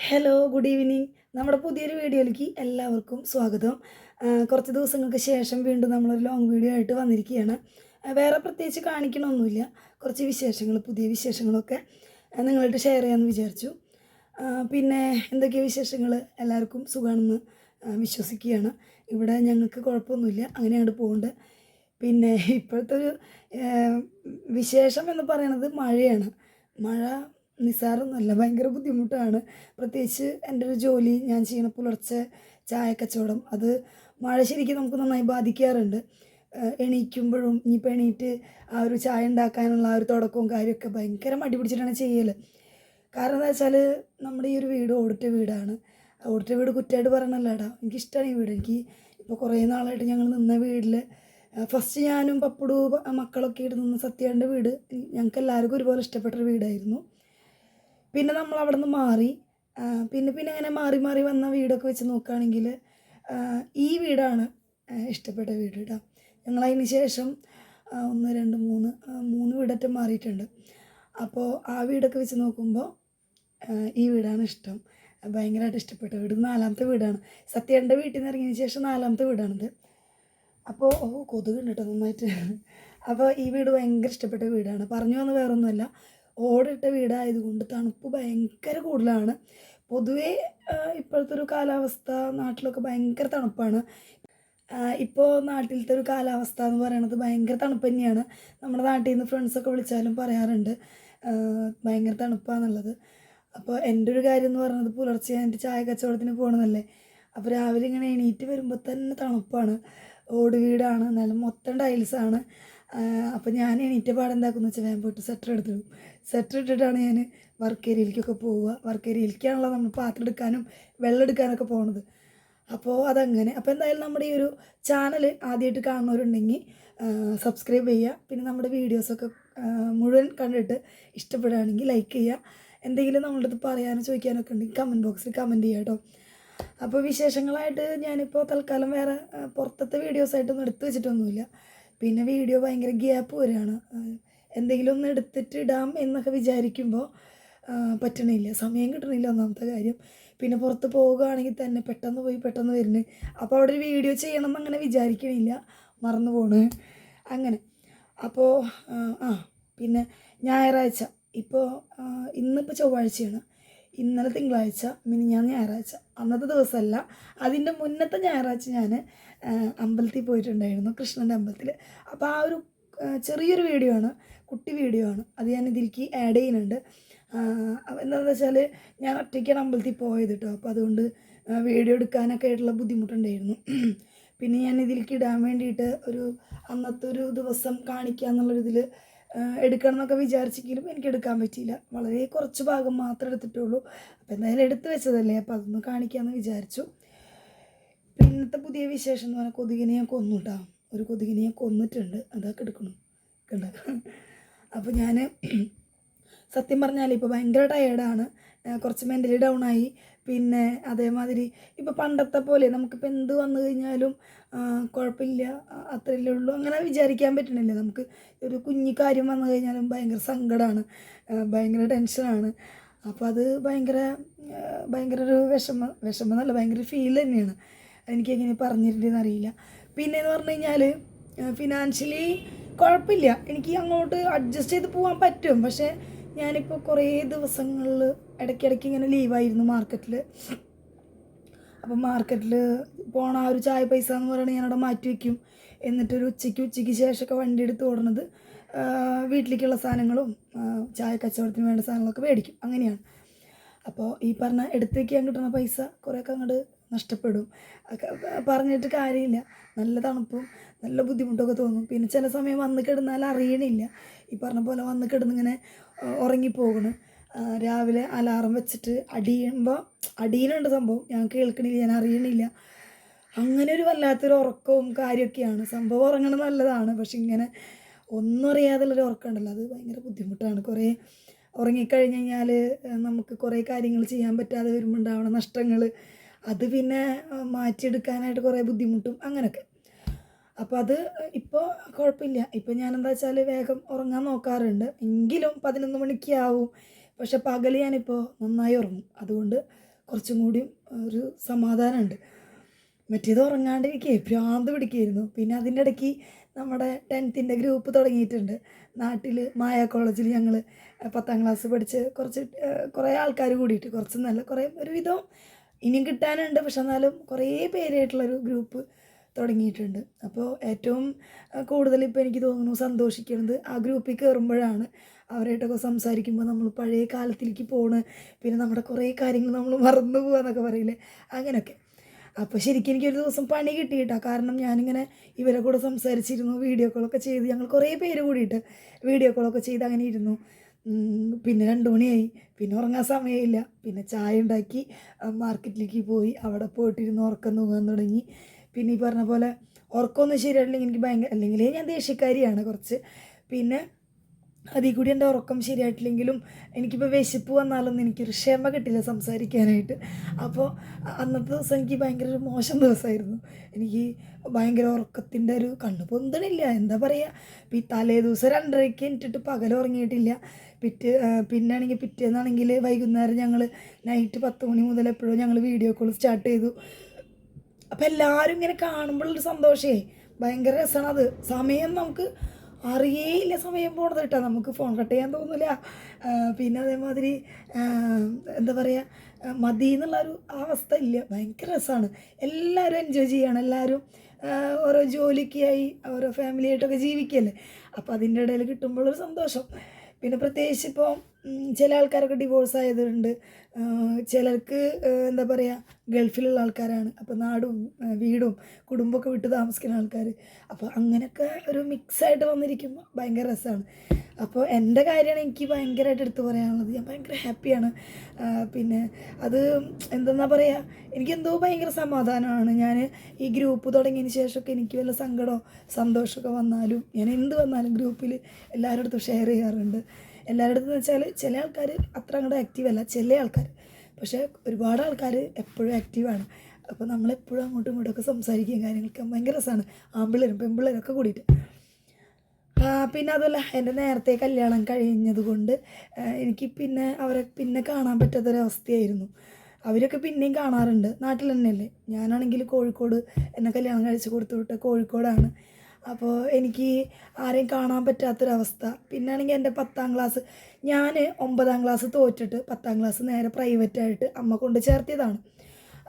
Hello, good evening. നമ്മുടെ പുതിയൊരു വീഡിയോയിലേക്ക് എല്ലാവർക്കും സ്വാഗതം. കുറച്ച് ദിവസങ്ങൾക്ക് ശേഷം വീണ്ടും നമ്മളൊരു ലോങ് വീഡിയോ ആയിട്ട് വന്നിരിക്കുകയാണ്. വേറെ പ്രത്യേകിച്ച് കാണിക്കണമൊന്നുമില്ല. കുറച്ച് വിശേഷങ്ങൾ, പുതിയ വിശേഷങ്ങളൊക്കെ നിങ്ങളായിട്ട് ഷെയർ ചെയ്യാമെന്ന് വിചാരിച്ചു. പിന്നെ എന്തൊക്കെയാണ് വിശേഷങ്ങൾ? എല്ലാവർക്കും സുഖമാണെന്ന് വിശ്വസിക്കുകയാണ്. ഇവിടെ ഞങ്ങൾക്ക് കുഴപ്പമൊന്നുമില്ല, അങ്ങനെ അങ്ങോട്ട് പോകുന്നുണ്ട്. പിന്നെ ഇപ്പോഴത്തെ ഒരു വിശേഷം എന്ന് പറയുന്നത് മഴയാണ്. മഴ നിസ്സാരമൊന്നുമല്ല, ഭയങ്കര ബുദ്ധിമുട്ടാണ്. പ്രത്യേകിച്ച് എൻ്റെ ഒരു ജോലി, ഞാൻ ചെയ്യുന്ന പുലർച്ചെ ചായ കച്ചവടം, അത് മഴ ശരിക്കും നമുക്ക് നന്നായി ബാധിക്കാറുണ്ട്. എണീക്കുമ്പോഴും ഇനിയിപ്പോൾ എണീറ്റ് ആ ഒരു ചായ ഉണ്ടാക്കാനുള്ള ആ ഒരു തുടക്കവും കാര്യമൊക്കെ ഭയങ്കര മടി പിടിച്ചിട്ടാണ് ചെയ്യൽ. കാരണം എന്താ വെച്ചാൽ നമ്മുടെ ഈ ഒരു വീട് ഓടിട്ട വീടാണ്. ഓടിട്ട വീട് കുറ്റമായിട്ട് പറയണല്ലേടാ, എനിക്കിഷ്ടമാണ് ഈ വീട്. എനിക്ക് ഇപ്പോൾ കുറേ നാളായിട്ട് ഞങ്ങൾ നിന്ന വീട്ടിൽ ഫസ്റ്റ് ഞാനും പപ്പടു മക്കളൊക്കെ ആയിട്ട് നിന്ന സത്യാൻ്റെ വീട് ഞങ്ങൾക്ക് എല്ലാവർക്കും ഒരുപോലെ ഇഷ്ടപ്പെട്ടൊരു വീടായിരുന്നു. പിന്നെ നമ്മൾ അവിടെ നിന്ന് മാറി, പിന്നെ പിന്നെ അങ്ങനെ മാറി മാറി വന്ന വീടൊക്കെ വെച്ച് നോക്കുകയാണെങ്കിൽ ഈ വീടാണ് ഇഷ്ടപ്പെട്ട വീട് കേട്ടോ. ഞങ്ങളതിന് ശേഷം 1 2 3 3 വീടൊക്കെ മാറിയിട്ടുണ്ട്. അപ്പോൾ ആ വീടൊക്കെ വെച്ച് നോക്കുമ്പോൾ ഈ വീടാണ് ഇഷ്ടം. ഭയങ്കരമായിട്ട് ഇഷ്ടപ്പെട്ട വീട്. 4ാമത്തെ വീടാണ്. സത്യേൻ്റെ വീട്ടിൽ നിന്ന് ഇറങ്ങിയതിന് ശേഷം 4ാമത്തെ വീടാണിത്. അപ്പോൾ കൊതുകുണ്ട് കേട്ടോ നന്നായിട്ട്. അപ്പോൾ ഈ വീട് ഭയങ്കര ഇഷ്ടപ്പെട്ട വീടാണ്. പറഞ്ഞു വന്ന് വേറൊന്നുമല്ല, ഓടിട്ട വീടായതുകൊണ്ട് തണുപ്പ് ഭയങ്കര കൂടുതലാണ്. പൊതുവേ ഇപ്പോഴത്തെ ഒരു കാലാവസ്ഥ നാട്ടിലൊക്കെ ഭയങ്കര തണുപ്പാണ്. ഇപ്പോൾ നാട്ടിലത്തെ ഒരു കാലാവസ്ഥ എന്ന് പറയുന്നത് ഭയങ്കര തണുപ്പ് തന്നെയാണ്. നമ്മുടെ നാട്ടിൽ നിന്ന് ഫ്രണ്ട്സൊക്കെ വിളിച്ചാലും പറയാറുണ്ട് ഭയങ്കര തണുപ്പാണെന്നുള്ളത്. അപ്പോൾ എൻ്റെ ഒരു കാര്യം എന്ന് പറയുന്നത് പുലർച്ചെ എൻ്റെ ചായ കച്ചവടത്തിന് പോകണമെന്നല്ലേ. അപ്പോൾ രാവിലെ ഇങ്ങനെ എണീറ്റ് വരുമ്പോൾ തന്നെ തണുപ്പാണ്. ഓട് വീടാണ്, നിലം മൊത്തം ടൈൽസാണ്. അപ്പോൾ ഞാൻ എണീറ്റ പാടെന്താക്കുമെന്ന് വെച്ചാൽ വേഗം പോയിട്ട് സ്വെറ്റർ ഇട്ടിട്ടാണ് ഞാൻ വർക്ക് ഏരിയയിലേക്കൊക്കെ പോവുക. വർക്ക് ഏരിയയിലേക്കാണല്ലോ നമ്മൾ പാത്രം എടുക്കാനും വെള്ളം എടുക്കാനൊക്കെ പോകുന്നത്. അപ്പോൾ അതങ്ങനെ. അപ്പോൾ എന്തായാലും നമ്മുടെ ഈ ഒരു ചാനൽ ആദ്യമായിട്ട് കാണുന്നവരുണ്ടെങ്കിൽ സബ്സ്ക്രൈബ് ചെയ്യുക. പിന്നെ നമ്മുടെ വീഡിയോസൊക്കെ മുഴുവൻ കണ്ടിട്ട് ഇഷ്ടപ്പെടുകയാണെങ്കിൽ ലൈക്ക് ചെയ്യുക. എന്തെങ്കിലും നമ്മളുടെ അടുത്ത് പറയാനോ ചോദിക്കാനൊക്കെ ഉണ്ടെങ്കിൽ കമൻറ്റ് ബോക്സിൽ കമൻറ്റ് ചെയ്യുക കേട്ടോ. അപ്പോൾ വിശേഷങ്ങളായിട്ട് ഞാനിപ്പോൾ തൽക്കാലം വേറെ പുറത്തത്തെ വീഡിയോസായിട്ടൊന്നും എടുത്തു വെച്ചിട്ടൊന്നുമില്ല. പിന്നെ വീഡിയോ ഭയങ്കര ഗ്യാപ്പ് വരികയാണ്. എന്തെങ്കിലും ഒന്ന് എടുത്തിട്ട് ഇടാം എന്നൊക്കെ വിചാരിക്കുമ്പോൾ പറ്റണില്ല, സമയം കിട്ടണില്ല ഒന്നാമത്തെ കാര്യം. പിന്നെ പുറത്ത് പോവുകയാണെങ്കിൽ തന്നെ പെട്ടെന്ന് പോയി പെട്ടെന്ന് വരുന്നു. അപ്പോൾ അവിടെ ഒരു വീഡിയോ ചെയ്യണം എന്നങ്ങനെ വിചാരിക്കണില്ല, മറന്നു പോണ് അങ്ങനെ. അപ്പോൾ പിന്നെ ഞായറാഴ്ച, ഇപ്പോൾ ഇന്നിപ്പോൾ ചൊവ്വാഴ്ചയാണ്, ഇന്നലെ തിങ്കളാഴ്ച, മിനിഞ്ഞാന്ന് ഞായറാഴ്ച, അന്നത്തെ ദിവസമല്ല അതിൻ്റെ മുന്നത്തെ ഞായറാഴ്ച ഞാൻ അമ്പലത്തിൽ പോയിട്ടുണ്ടായിരുന്നു, കൃഷ്ണൻ്റെ അമ്പലത്തിൽ. അപ്പോൾ ആ ഒരു ചെറിയൊരു വീഡിയോ ആണ്, കുട്ടി വീഡിയോ ആണ്, അത് ഞാൻ ഇതിലേക്ക് ആഡ് ചെയ്യുന്നുണ്ട്. എന്താണെന്ന് വെച്ചാൽ ഞാൻ ഒറ്റയ്ക്കാണ് അമ്പലത്തിൽ പോയത് കേട്ടോ. അപ്പോൾ അതുകൊണ്ട് വീഡിയോ എടുക്കാനൊക്കെ ആയിട്ടുള്ള ബുദ്ധിമുട്ടുണ്ടായിരുന്നു. പിന്നെ ഞാൻ ഇതിലേക്ക് ഇടാൻ വേണ്ടിയിട്ട് ഒരു അന്നത്തെ ഒരു ദിവസം കാണിക്കുക എന്നുള്ളൊരിതിൽ എടുക്കണം എന്നൊക്കെ വിചാരിച്ചെങ്കിലും എനിക്ക് എടുക്കാൻ പറ്റിയില്ല. വളരെ കുറച്ച് ഭാഗം മാത്രമേ എടുത്തിട്ടുള്ളൂ. അപ്പോൾ എന്തായാലും എടുത്തു വെച്ചതല്ലേ, അപ്പോൾ അതൊന്ന് കാണിക്കാമെന്ന് വിചാരിച്ചു. പിന്നത്തെ പുതിയ വിശേഷം എന്ന് പറഞ്ഞാൽ കൊതുകിനെ ഞാൻ കൊന്നു കേട്ടോ. ഒരു കൊതുകിനെ ഞാൻ കൊന്നിട്ടുണ്ട്, അതൊക്കെ എടുക്കണം കണ്ട. അപ്പോൾ ഞാൻ സത്യം പറഞ്ഞാൽ ഇപ്പോൾ ഭയങ്കര ടയേർഡാണ്, കുറച്ച് മെൻ്റലി ഡൗൺ ആയി. പിന്നെ അതേമാതിരി ഇപ്പോൾ പണ്ടത്തെ പോലെ നമുക്കിപ്പോൾ എന്ത് വന്നു കഴിഞ്ഞാലും കുഴപ്പമില്ല, അത്രയല്ലേ ഉള്ളൂ അങ്ങനെ വിചാരിക്കാൻ പറ്റണില്ല. നമുക്ക് ഒരു കുഞ്ഞി കാര്യം വന്നു കഴിഞ്ഞാലും ഭയങ്കര സങ്കടമാണ്, ഭയങ്കര ടെൻഷനാണ്. അപ്പോൾ അത് ഭയങ്കര ഒരു വിഷമം എന്നല്ല, ഭയങ്കര ഫീൽ തന്നെയാണ്. എനിക്കെങ്ങനെ പറഞ്ഞിട്ടുണ്ടെന്ന് അറിയില്ല. പിന്നെ എന്ന് പറഞ്ഞു കഴിഞ്ഞാൽ ഫിനാൻഷ്യലി കുഴപ്പമില്ല, എനിക്ക് അങ്ങോട്ട് അഡ്ജസ്റ്റ് ചെയ്ത് പോകാൻ പറ്റും. പക്ഷേ ഞാനിപ്പോൾ കുറേ ദിവസങ്ങളിൽ ഇടയ്ക്കിടയ്ക്ക് ഇങ്ങനെ ലീവായിരുന്നു മാർക്കറ്റിൽ. അപ്പോൾ മാർക്കറ്റിൽ പോണ ആ ഒരു ചായ പൈസ എന്ന് പറയുന്നത് ഞാനവിടെ മാറ്റി വയ്ക്കും. എന്നിട്ടൊരു ഉച്ചയ്ക്ക് ശേഷമൊക്കെ വണ്ടി എടുത്ത് ഓടുന്നത് വീട്ടിലേക്കുള്ള സാധനങ്ങളും ചായ കച്ചവടത്തിന് വേണ്ട സാധനങ്ങളൊക്കെ മേടിക്കും, അങ്ങനെയാണ്. അപ്പോൾ ഈ പറഞ്ഞ എടുത്ത് വയ്ക്കാൻ കിട്ടുന്ന പൈസ കുറേയൊക്കെ അങ്ങോട്ട് നഷ്ടപ്പെടും. പറഞ്ഞിട്ട് കാര്യമില്ല, നല്ല തണുപ്പും നല്ല ബുദ്ധിമുട്ടൊക്കെ തോന്നും. പിന്നെ ചില സമയം വന്ന് കിടന്നാൽ അറിയണില്ല, ഈ പറഞ്ഞ പോലെ വന്ന് കിടന്നിങ്ങനെ ഉറങ്ങിപ്പോകണം. രാവിലെ അലാറം വെച്ചിട്ട് അടിയിലുണ്ട് സംഭവം, ഞാൻ കേൾക്കണില്ല, ഞാൻ അറിയണില്ല. അങ്ങനെ ഒരു വല്ലാത്തൊരു ഉറക്കവും കാര്യമൊക്കെയാണ്. സംഭവം ഉറങ്ങണത് നല്ലതാണ്, പക്ഷെ ഇങ്ങനെ ഒന്നും അറിയാതുള്ളൊരു ഉറക്കം ഉണ്ടല്ലോ, അത് ഭയങ്കര ബുദ്ധിമുട്ടാണ്. കുറേ ഉറങ്ങിക്കഴിഞ്ഞ് കഴിഞ്ഞാൽ നമുക്ക് കുറേ കാര്യങ്ങൾ ചെയ്യാൻ പറ്റാതെ വരുമ്പോൾ ഉണ്ടാവണ നഷ്ടങ്ങൾ, അത് പിന്നെ മാറ്റിയെടുക്കാനായിട്ട് കുറേ ബുദ്ധിമുട്ടും അങ്ങനെയൊക്കെ. അപ്പോൾ അത് ഇപ്പോൾ കുഴപ്പമില്ല. ഇപ്പോൾ ഞാനെന്താ വെച്ചാൽ വേഗം ഉറങ്ങാൻ നോക്കാറുണ്ട്, എങ്കിലും 11 മണിക്ക് ആവും. പക്ഷെ പകൽ ഞാനിപ്പോൾ നന്നായി ഉറങ്ങും, അതുകൊണ്ട് കുറച്ചും കൂടിയും ഒരു സമാധാനമുണ്ട്. മറ്റേത് ഉറങ്ങാണ്ടിരിക്കേ ഭ്രാന്ത് പിടിക്കുമായിരുന്നു. പിന്നെ അതിൻ്റെ ഇടയ്ക്ക് നമ്മുടെ 10th ഗ്രൂപ്പ് തുടങ്ങിയിട്ടുണ്ട് നാട്ടിൽ. മായ കോളേജിൽ ഞങ്ങൾ 10ാം ക്ലാസ് പഠിച്ച് കുറേ ആൾക്കാർ കൂടിയിട്ട്, കുറച്ച് നല്ല കുറേ ഒരുവിധം ഇനിയും കിട്ടാനുണ്ട്, പക്ഷെ എന്നാലും കുറേ പേരായിട്ടുള്ളൊരു ഗ്രൂപ്പ് തുടങ്ങിയിട്ടുണ്ട്. അപ്പോൾ ഏറ്റവും കൂടുതൽ ഇപ്പോൾ എനിക്ക് തോന്നുന്നു സന്തോഷിക്കുന്നത് ആ ഗ്രൂപ്പിൽ കയറുമ്പോഴാണ്. അവരായിട്ടൊക്കെ സംസാരിക്കുമ്പോൾ നമ്മൾ പഴയ കാലത്തിലേക്ക് പോണ്, പിന്നെ നമ്മുടെ കുറേ കാര്യങ്ങൾ നമ്മൾ മറന്നു പോകുക എന്നൊക്കെ പറയില്ലേ, അങ്ങനെയൊക്കെ. അപ്പോൾ ശരിക്കും എനിക്കൊരു ദിവസം പണി കിട്ടിയിട്ടാണ്. കാരണം ഞാനിങ്ങനെ ഇവരെ കൂടെ സംസാരിച്ചിരുന്നു, വീഡിയോ കോളൊക്കെ ചെയ്ത്, ഞങ്ങൾ കുറേ പേര് കൂടിയിട്ട് വീഡിയോ കോളൊക്കെ ചെയ്ത് അങ്ങനെ ഇരുന്നു. പിന്നെ 2 മണിയായി, പിന്നെ ഉറങ്ങാൻ സമയമില്ല. പിന്നെ ചായ ഉണ്ടാക്കി മാർക്കറ്റിലേക്ക് പോയി, അവിടെ പോയിട്ടിരുന്ന് ഉറക്കം തൂങ്ങാൻ തുടങ്ങി. പിന്നെ ഈ പറഞ്ഞ പോലെ ഉറക്കമൊന്നും ശരിയായിട്ടില്ലെങ്കിൽ എനിക്ക് അല്ലെങ്കിലേ ഞാൻ ദേഷ്യക്കാരിയാണ് കുറച്ച്. പിന്നെ അതിൽ കൂടി എൻ്റെ ഉറക്കം ശരിയായിട്ടില്ലെങ്കിലും എനിക്കിപ്പോൾ വിശപ്പ് വന്നാലൊന്നും എനിക്കൊരു ക്ഷമ കിട്ടില്ല സംസാരിക്കാനായിട്ട്. അപ്പോൾ അന്നത്തെ ദിവസം എനിക്ക് ഭയങ്കര ഒരു മോശം ദിവസമായിരുന്നു. എനിക്ക് ഭയങ്കര ഉറക്കത്തിൻ്റെ ഒരു കണ്ണ് പൊന്തണില്ല, എന്താ പറയുക. ഈ തലേ ദിവസം 2:30 എനിട്ടിട്ട് പകൽ ഉറങ്ങിയിട്ടില്ല. പിന്നാണെങ്കിൽ പിറ്റേന്നാണെങ്കിൽ വൈകുന്നേരം ഞങ്ങൾ നൈറ്റ് 10 മണി മുതൽ എപ്പോഴും ഞങ്ങൾ വീഡിയോ കോൾ സ്റ്റാർട്ട് ചെയ്തു. അപ്പോൾ എല്ലാവരും ഇങ്ങനെ കാണുമ്പോഴൊരു സന്തോഷമേ, ഭയങ്കര രസമാണ് അത്. സമയം നമുക്ക് അറിയേയില്ല, സമയം പോണത് കേട്ടോ. നമുക്ക് ഫോൺ കട്ട് ചെയ്യാൻ തോന്നില്ല. പിന്നെ അതേമാതിരി എന്താ പറയുക, മതി എന്നുള്ളൊരു അവസ്ഥ ഇല്ല. ഭയങ്കര രസമാണ്, എല്ലാവരും എൻജോയ് ചെയ്യണം. എല്ലാവരും ഓരോ ജോലിക്കായി ഓരോ ഫാമിലിയായിട്ടൊക്കെ ജീവിക്കല്ലേ. അപ്പോൾ അതിൻ്റെ ഇടയിൽ കിട്ടുമ്പോഴൊരു സന്തോഷം. പിന്നെ പ്രത്യേകിച്ച് ഇപ്പോൾ ചില ആൾക്കാരൊക്കെ ഡിവോഴ്സ് ആയതുണ്ട്, ചിലർക്ക് എന്താ പറയുക ഗൾഫിലുള്ള ആൾക്കാരാണ്. അപ്പോൾ നാടും വീടും കുടുംബമൊക്കെ വിട്ട് താമസിക്കുന്ന ആൾക്കാർ. അപ്പോൾ അങ്ങനെയൊക്കെ ഒരു മിക്സായിട്ട് വന്നിരിക്കുമ്പോൾ ഭയങ്കര രസമാണ്. അപ്പോൾ എൻ്റെ കാര്യമാണ് എനിക്ക് ഭയങ്കരമായിട്ട് എടുത്തു പറയാനുള്ളത്. ഞാൻ ഭയങ്കര ഹാപ്പിയാണ്. പിന്നെ അത് എന്തെന്നാ പറയുക, എനിക്കെന്തോ ഭയങ്കര സമാധാനമാണ്. ഞാൻ ഈ ഗ്രൂപ്പ് തുടങ്ങിയതിന് ശേഷമൊക്കെ എനിക്ക് വല്ല സങ്കടമോ സന്തോഷമൊക്കെ വന്നാലും ഞാൻ എന്ത് വന്നാലും ഗ്രൂപ്പിൽ എല്ലാവരുടെ അടുത്തും ഷെയർ ചെയ്യാറുണ്ട്. എല്ലാവരുടെ അടുത്തും വെച്ചാൽ ചില ആൾക്കാർ അത്ര അങ്ങോട്ട് ആക്റ്റീവല്ല, ചില ആൾക്കാർ, പക്ഷേ ഒരുപാട് ആൾക്കാർ എപ്പോഴും ആക്റ്റീവാണ്. അപ്പോൾ നമ്മളെപ്പോഴും അങ്ങോട്ടും ഇങ്ങോട്ടൊക്കെ സംസാരിക്കുകയും കാര്യങ്ങളൊക്കെ ഭയങ്കര രസമാണ്, ആൺപിള്ളേരും പെൺപിള്ളേരൊക്കെ കൂടിയിട്ട്. പിന്നെ അതുമല്ല, എൻ്റെ നേരത്തെ കല്യാണം കഴിഞ്ഞത് കൊണ്ട് എനിക്ക് പിന്നെ അവരെ പിന്നെ കാണാൻ പറ്റാത്തൊരവസ്ഥയായിരുന്നു. അവരൊക്കെ പിന്നെയും കാണാറുണ്ട്, നാട്ടിൽ തന്നെയല്ലേ. ഞാനാണെങ്കിൽ കോഴിക്കോട്, എന്നെ കല്യാണം കഴിച്ച് കൊടുത്തു വിട്ട കോഴിക്കോടാണ്. അപ്പോൾ എനിക്ക് ആരെയും കാണാൻ പറ്റാത്തൊരവസ്ഥ. പിന്നാണെങ്കിൽ എൻ്റെ 10ാം ക്ലാസ്, ഞാൻ 9ാം ക്ലാസ് തോറ്റിട്ട് 10ാം ക്ലാസ് നേരെ പ്രൈവറ്റായിട്ട് അമ്മ കൊണ്ട് ചേർത്തിയതാണ്.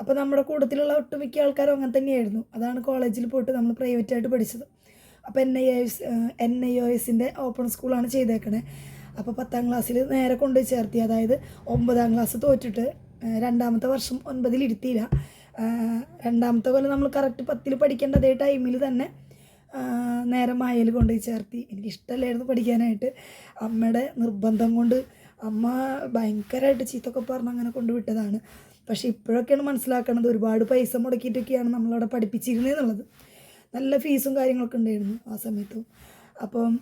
അപ്പോൾ നമ്മുടെ കൂട്ടത്തിലുള്ള ഒട്ടുമിക്ക ആൾക്കാരും അങ്ങനെ തന്നെയായിരുന്നു. അതാണ് കോളേജിൽ പോയിട്ട് നമ്മൾ പ്രൈവറ്റായിട്ട് പഠിച്ചത്. അപ്പോൾ NIOS ഓപ്പൺ സ്കൂളാണ് ചെയ്തേക്കണേ. അപ്പോൾ 10ാം ക്ലാസ്സിൽ നേരെ കൊണ്ടുപോയി ചേർത്തി. അതായത് 9ാം ക്ലാസ് തോറ്റിട്ട് 2ാമത്തെ വർഷം 9ൽ ഇരുത്തിയില്ല. 2ാമത്തെ കൊല്ലം നമ്മൾ കറക്റ്റ് 10ൽ പഠിക്കേണ്ട അതേ ടൈമിൽ തന്നെ നേരെ മായയിൽ കൊണ്ടുപോയി ചേർത്തി. എനിക്കിഷ്ടമല്ലായിരുന്നു പഠിക്കാനായിട്ട്. അമ്മയുടെ നിർബന്ധം കൊണ്ട് അമ്മ ഭയങ്കരമായിട്ട് ചീത്തൊക്കെ പറഞ്ഞ് അങ്ങനെ കൊണ്ടുവിട്ടതാണ്. പക്ഷേ ഇപ്പോഴൊക്കെയാണ് മനസ്സിലാക്കണത്, ഒരുപാട് പൈസ മുടക്കിയിട്ടൊക്കെയാണ് നമ്മളവിടെ പഠിപ്പിച്ചിരുന്നത് എന്നുള്ളത്. നല്ല ഫീസും കാര്യങ്ങളൊക്കെ ഉണ്ടായിരുന്നു ആ സമയത്തും. അപ്പം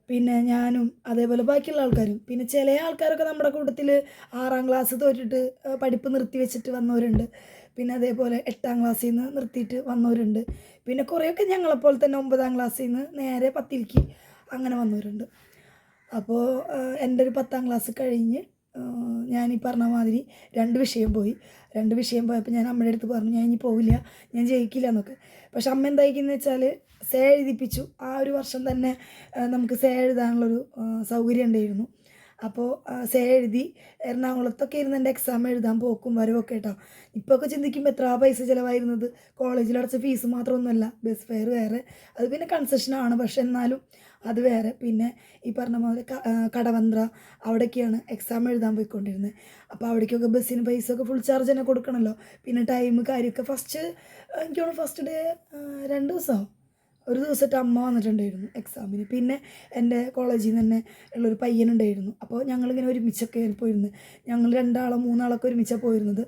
പിന്നെ ഞാനും അതേപോലെ ബാക്കിയുള്ള ആൾക്കാരും, പിന്നെ ചില ആൾക്കാരൊക്കെ നമ്മുടെ കൂട്ടത്തിൽ 6ാം ക്ലാസ് തോറ്റിട്ട് പഠിപ്പ് നിർത്തി വെച്ചിട്ട് വന്നവരുണ്ട്. പിന്നെ അതേപോലെ 8ാം ക്ലാസ്സിൽ നിന്ന് നിർത്തിയിട്ട് വന്നവരുണ്ട്. പിന്നെ കുറേയൊക്കെ ഞങ്ങളെപ്പോലെ തന്നെ 9ാം ക്ലാസ്സിൽ നിന്ന് നേരെ 10ലേക്ക് അങ്ങനെ വന്നവരുണ്ട്. അപ്പോൾ എൻ്റെ ഒരു 10ാം ക്ലാസ് കഴിഞ്ഞ് ഞാനീ പറഞ്ഞ മാതിരി 2 വിഷയം പോയി. 2 വിഷയം പോയപ്പോൾ ഞാൻ അമ്മയുടെ അടുത്ത് പറഞ്ഞു, ഞാൻ ഇനി പോവില്ല, ഞാൻ ജയിക്കില്ല എന്നൊക്കെ. പക്ഷെ അമ്മ എന്തായിക്കെന്ന് വെച്ചാൽ സേ എഴുതിപ്പിച്ചു. ആ ഒരു വർഷം തന്നെ നമുക്ക് സേ എഴുതാനുള്ളൊരു സൗകര്യം ഉണ്ടായിരുന്നു. അപ്പോൾ സേ എഴുതി എറണാകുളത്തൊക്കെ ഇരുന്ന് എൻ്റെ എക്സാം എഴുതാൻ പോക്കും വരവൊക്കെ കേട്ടോ. ഇപ്പോഴൊക്കെ ചിന്തിക്കുമ്പോൾ എത്ര പൈസ ചിലവായിരുന്നത്. കോളേജിൽ അടച്ച ഫീസ് മാത്രമൊന്നുമല്ല, ബസ് ഫെയർ വേറെ, അത് പിന്നെ കൺസെഷനാണ്, പക്ഷെ എന്നാലും അത് വേറെ. പിന്നെ ഈ പറഞ്ഞ മാതിരി കടവന്ത്ര അവിടേക്കാണ് എക്സാം എഴുതാൻ പോയിക്കൊണ്ടിരുന്നത്. അപ്പോൾ അവിടേക്കൊക്കെ ബസ്സിന് പൈസ ഒക്കെ ഫുൾ ചാർജ് തന്നെ കൊടുക്കണമല്ലോ. പിന്നെ ടൈം കാര്യമൊക്കെ എനിക്ക് തോന്നുന്നു ഫസ്റ്റ് ഡേ 2 ദിവസമോ ഒരു ദിവസമായിട്ട് അമ്മ വന്നിട്ടുണ്ടായിരുന്നു എക്സാമിന്. പിന്നെ എൻ്റെ കോളേജിൽ നിന്ന് തന്നെ ഉള്ളൊരു പയ്യനുണ്ടായിരുന്നു. അപ്പോൾ ഞങ്ങളിങ്ങനെ ഒരുമിച്ചൊക്കെ പോയിരുന്നത്. ഞങ്ങൾ 2 3 ഒരുമിച്ചാണ് പോയിരുന്നത്.